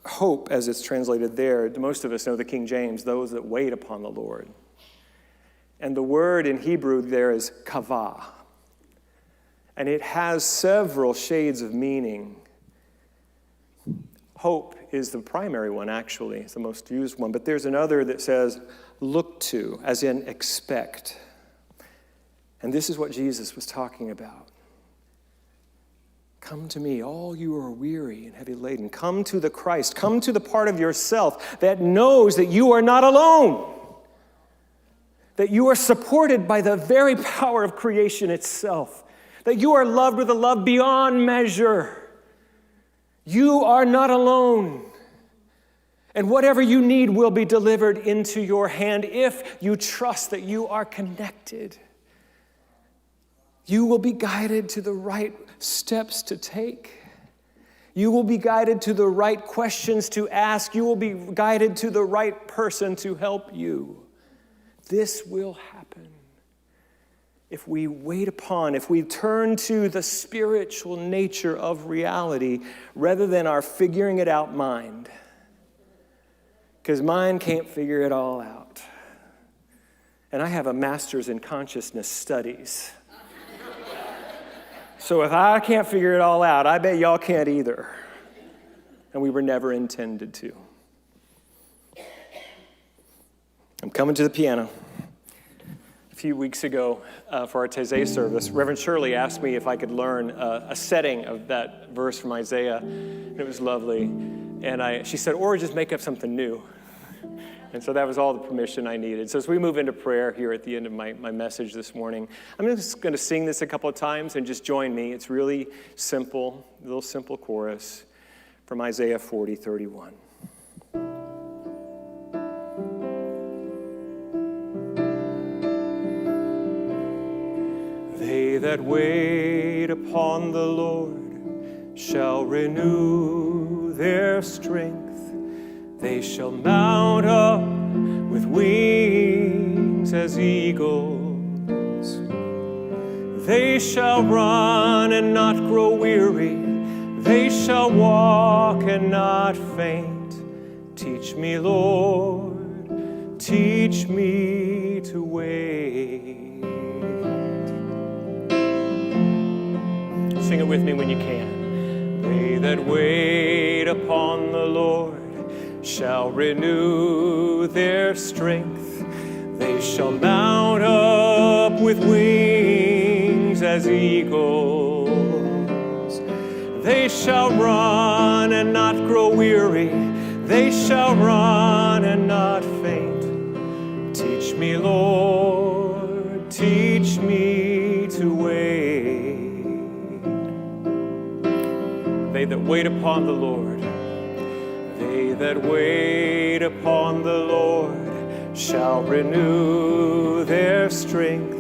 hope, as it's translated there, most of us know the King James, those that wait upon the Lord. And the word in Hebrew there is kavah. And it has several shades of meaning. Hope is the primary one, actually. It's the most used one. But there's another that says look to, as in expect. And this is what Jesus was talking about. Come to me, all you who are weary and heavy laden. Come to the Christ. Come to the part of yourself that knows that you are not alone. That you are supported by the very power of creation itself. That you are loved with a love beyond measure. You are not alone. And whatever you need will be delivered into your hand if you trust that you are connected. You will be guided to the right steps to take. You will be guided to the right questions to ask. You will be guided to the right person to help you. This will happen if we wait upon, if we turn to the spiritual nature of reality rather than our figuring it out mind. Because mine can't figure it all out. And I have a master's in consciousness studies. So if I can't figure it all out, I bet y'all can't either. And we were never intended to. I'm coming to the piano. A few weeks ago, for our Taizé service, Reverend Shirley asked me if I could learn a setting of that verse from Isaiah, and it was lovely. And she said, or just make up something new. And so that was all the permission I needed. So as we move into prayer here at the end of my message this morning, I'm just going to sing this a couple of times and just join me. It's really simple, a little simple chorus from Isaiah 40:31. They that wait upon the Lord shall renew their strength. They shall mount up with wings as eagles. They shall run and not grow weary. They shall walk and not faint. Teach me, Lord, teach me to wait. Sing it with me when you can. They that wait upon the Lord shall renew their strength. They shall mount up with wings as eagles. They shall run and not grow weary. They shall run and not faint. Teach me, Lord, teach me to wait. They that wait upon the Lord, they that wait upon the Lord shall renew their strength.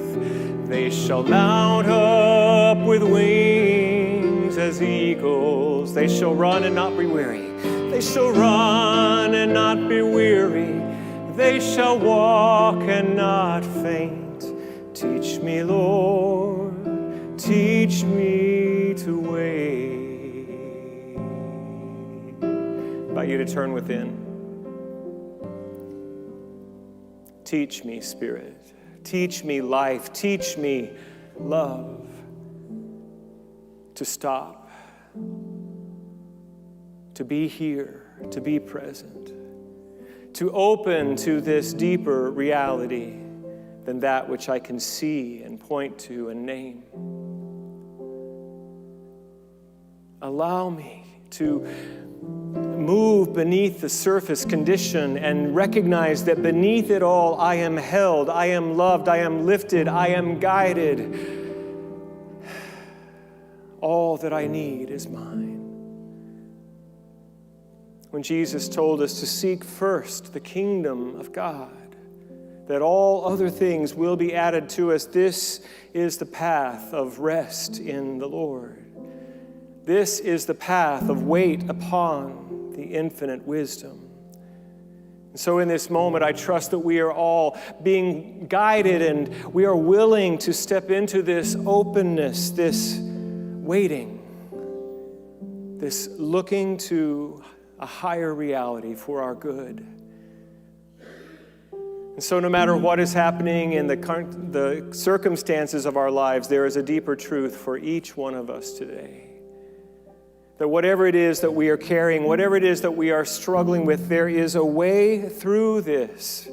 They shall mount up with wings as eagles. They shall run and not be weary. They shall run and not be weary. They shall walk and not faint. Teach me, Lord, teach me to wait. invite you to turn within. Teach me, Spirit. Teach me life. Teach me love. To stop. To be here. To be present. To open to this deeper reality than that which I can see and point to and name. Allow me to move beneath the surface condition and recognize that beneath it all, I am held, I am loved, I am lifted, I am guided. All that I need is mine. When Jesus told us to seek first the kingdom of God, that all other things will be added to us, this is the path of rest in the Lord. This is the path of wait upon the infinite wisdom. And so in this moment, I trust that we are all being guided and we are willing to step into this openness, this waiting, this looking to a higher reality for our good. And so no matter what is happening in the circumstances of our lives, there is a deeper truth for each one of us today. That whatever it is that we are carrying, whatever it is that we are struggling with, there is a way through this.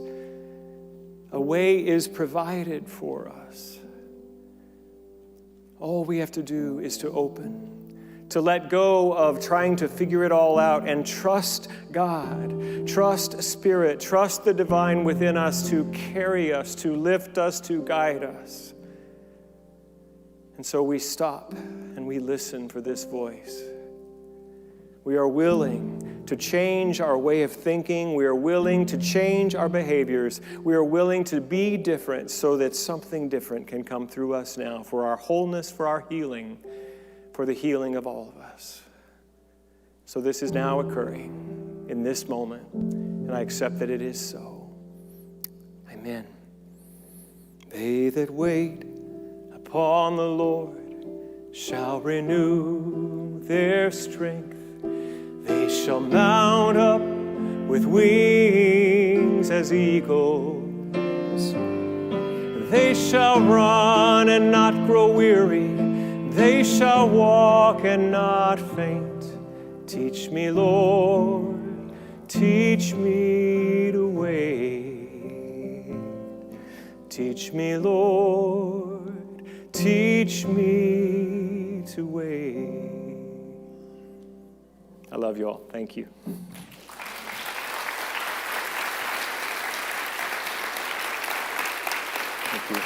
A way is provided for us. All we have to do is to open, to let go of trying to figure it all out and trust God, trust Spirit, trust the divine within us to carry us, to lift us, to guide us. And so we stop and we listen for this voice. We are willing to change our way of thinking. We are willing to change our behaviors. We are willing to be different so that something different can come through us now for our wholeness, for our healing, for the healing of all of us. So this is now occurring in this moment, and I accept that it is so. Amen. They that wait upon the Lord shall renew their strength. They shall mount up with wings as eagles. They shall run and not grow weary. They shall walk and not faint. Teach me, Lord, teach me to wait. Teach me, Lord, teach me to wait. I love you all. Thank you. Thank you.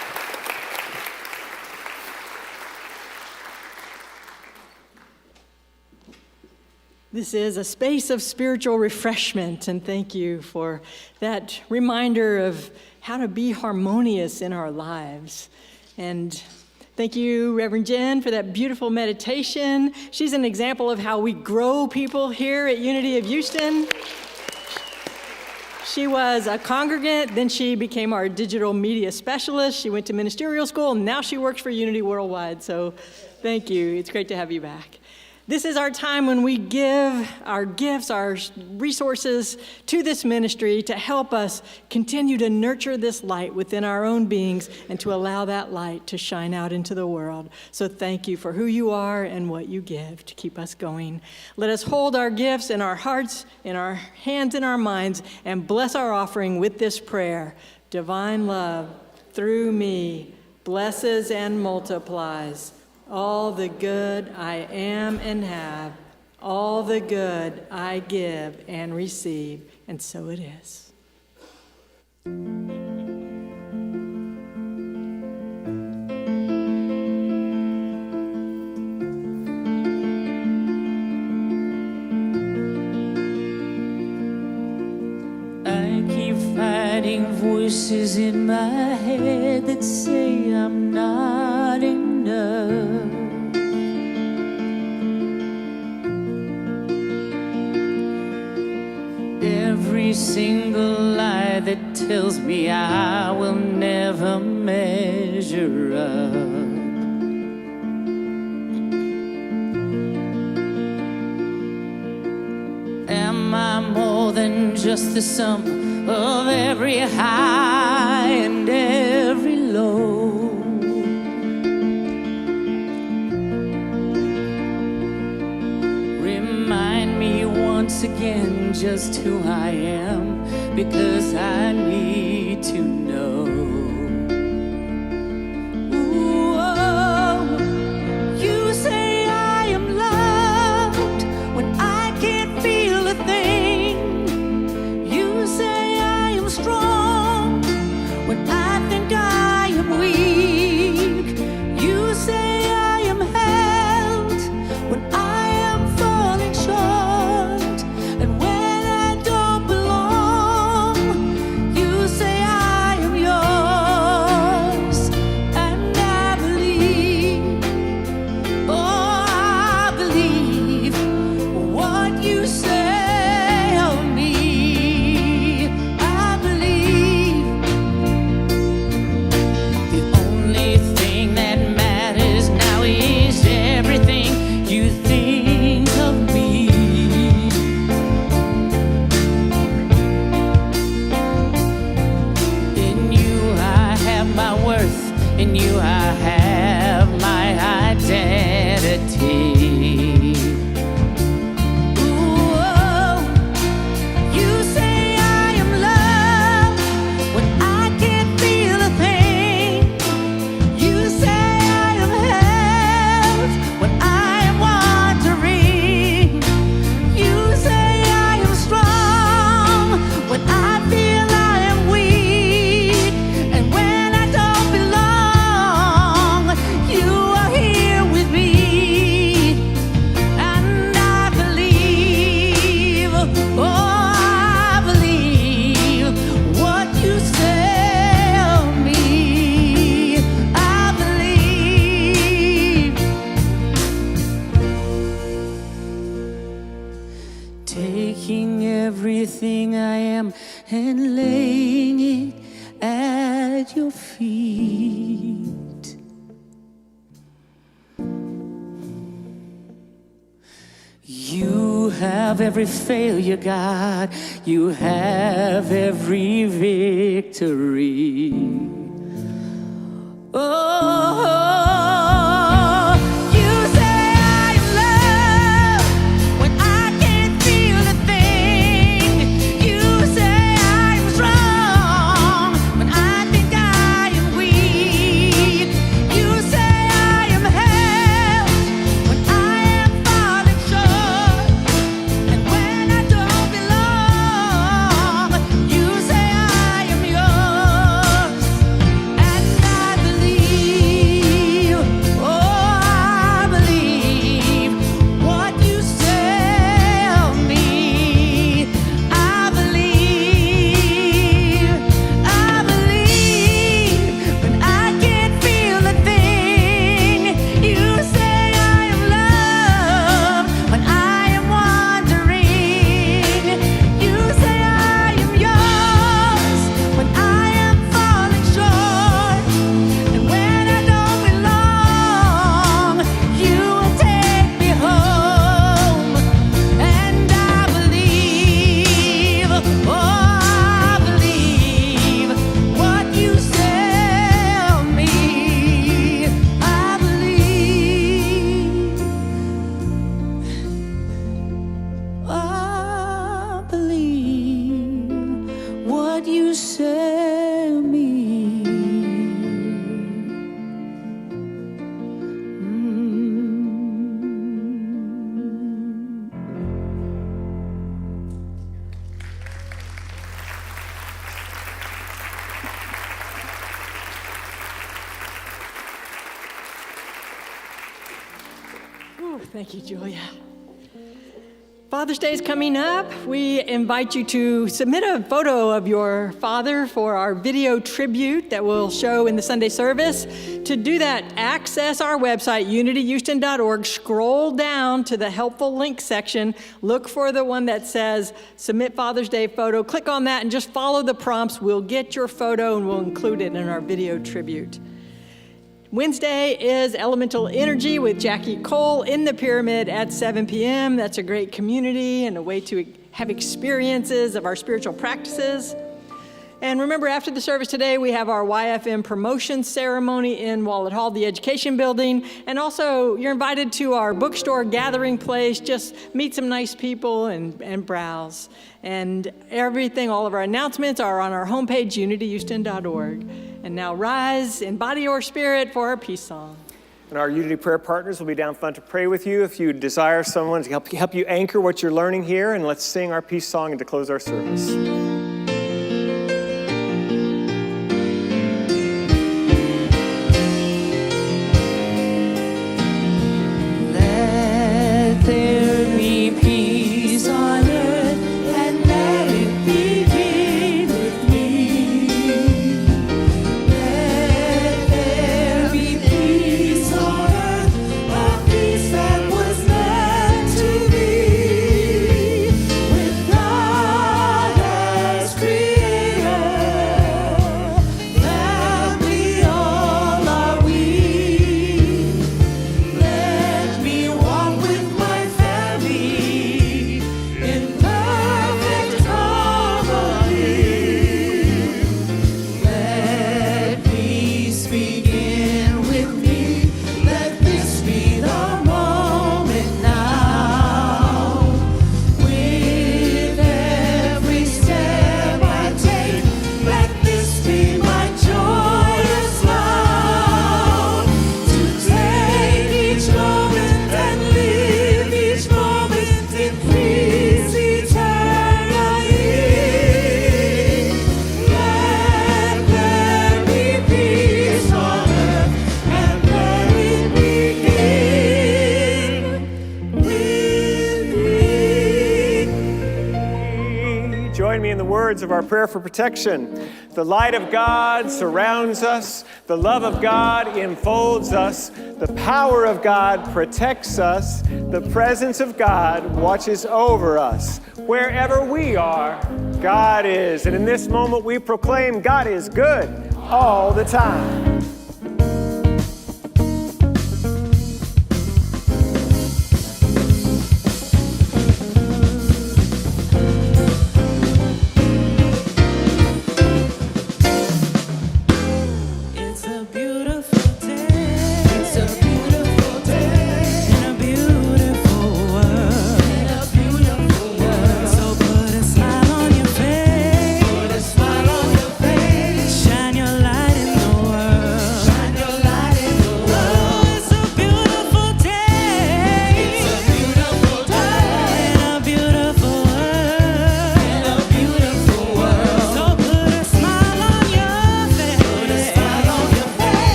This is a space of spiritual refreshment, and thank you for that reminder of how to be harmonious in our lives. And thank you, Reverend Jen, for that beautiful meditation. She's an example of how we grow people here at Unity of Houston. She was a congregant, then she became our digital media specialist. She went to ministerial school, and now she works for Unity Worldwide. So thank you. It's great to have you back. This is our time when we give our gifts, our resources to this ministry to help us continue to nurture this light within our own beings and to allow that light to shine out into the world. So thank you for who you are and what you give to keep us going. Let us hold our gifts in our hearts, in our hands, in our minds, and bless our offering with this prayer. Divine love, through me, blesses and multiplies all the good I am and have, all the good I give and receive, and so it is. I keep fighting voices in my head that say I'm not enough. Every single lie that tells me I will never measure up. Am I than just the sum of every high and every low. Remind me once again just who I am, because I need to know. Ooh, oh, you say I am loved when I can't feel a thing. You say I am strong when I think I am weak. You say I am held when I am falling short. And when I don't belong, you say I am yours. And I believe, oh, I believe what you say of me. I believe the only thing that matters now is everything you think of me. In you I have my worth, in you I have my identity. Ooh, oh, you say I am loved when I can't feel a thing. You say I am held when I am wandering. You say I am strong when I feel I am weak. And when I don't belong, you are here with me. And I believe, oh, I believe what you say of me. I believe. Taking everything I am and laying it at your feet. You have every failure, God. You have every victory. Oh, you say I am loved when I can't feel a thing. You say I'm strong when I think I am weak. You say I am held when I am falling short. And when I don't belong, you say I am yours. And I believe, oh, I believe what you say of me. I believe when I can't feel a thing. You say I am loved when I am wandering. You say I am yours when I am falling short. And when I don't belong, you will take me home. And I believe, oh, I believe what you say of me. I believe, I believe what you say of me. Ooh, thank you, Julia. Father's Day is coming up. We invite you to submit a photo of your father for our video tribute that we'll show in the Sunday service. To do that, access our website, unityhouston.org, scroll down to the helpful link section, look for the one that says Submit Father's Day Photo, click on that and just follow the prompts. We'll get your photo and we'll include it in our video tribute. Wednesday is Elemental Energy with Jackie Cole in the Pyramid at 7 p.m. That's a great community and a way to have experiences of our spiritual practices. And remember, after the service today, we have our YFM promotion ceremony in Wallet Hall, the education building. And also, you're invited to our bookstore gathering place. Just meet some nice people and browse. And everything, all of our announcements are on our homepage, unityhouston.org. And now rise in body or spirit for our peace song. And our Unity Prayer partners will be down front to pray with you if you desire someone to help you anchor what you're learning here. And let's sing our peace song and to close our service. There be peace on earth, and let it begin with me. Let there be peace on earth, a peace that was meant to be, with God as creator. Family all are we. Let me walk with my family in perfect harmony. Let peace begin with me. Let this be the moment now. With every step I take, let this be my joyous vow. To take each moment and live each moment in peace eternally. Let there be peace on earth, and let it begin with me. Join me in the words of our prayer for protection. The light of God surrounds us. The love of God enfolds us. The power of God protects us. The presence of God watches over us. Wherever we are, God is. And in this moment, we proclaim God is good all the time.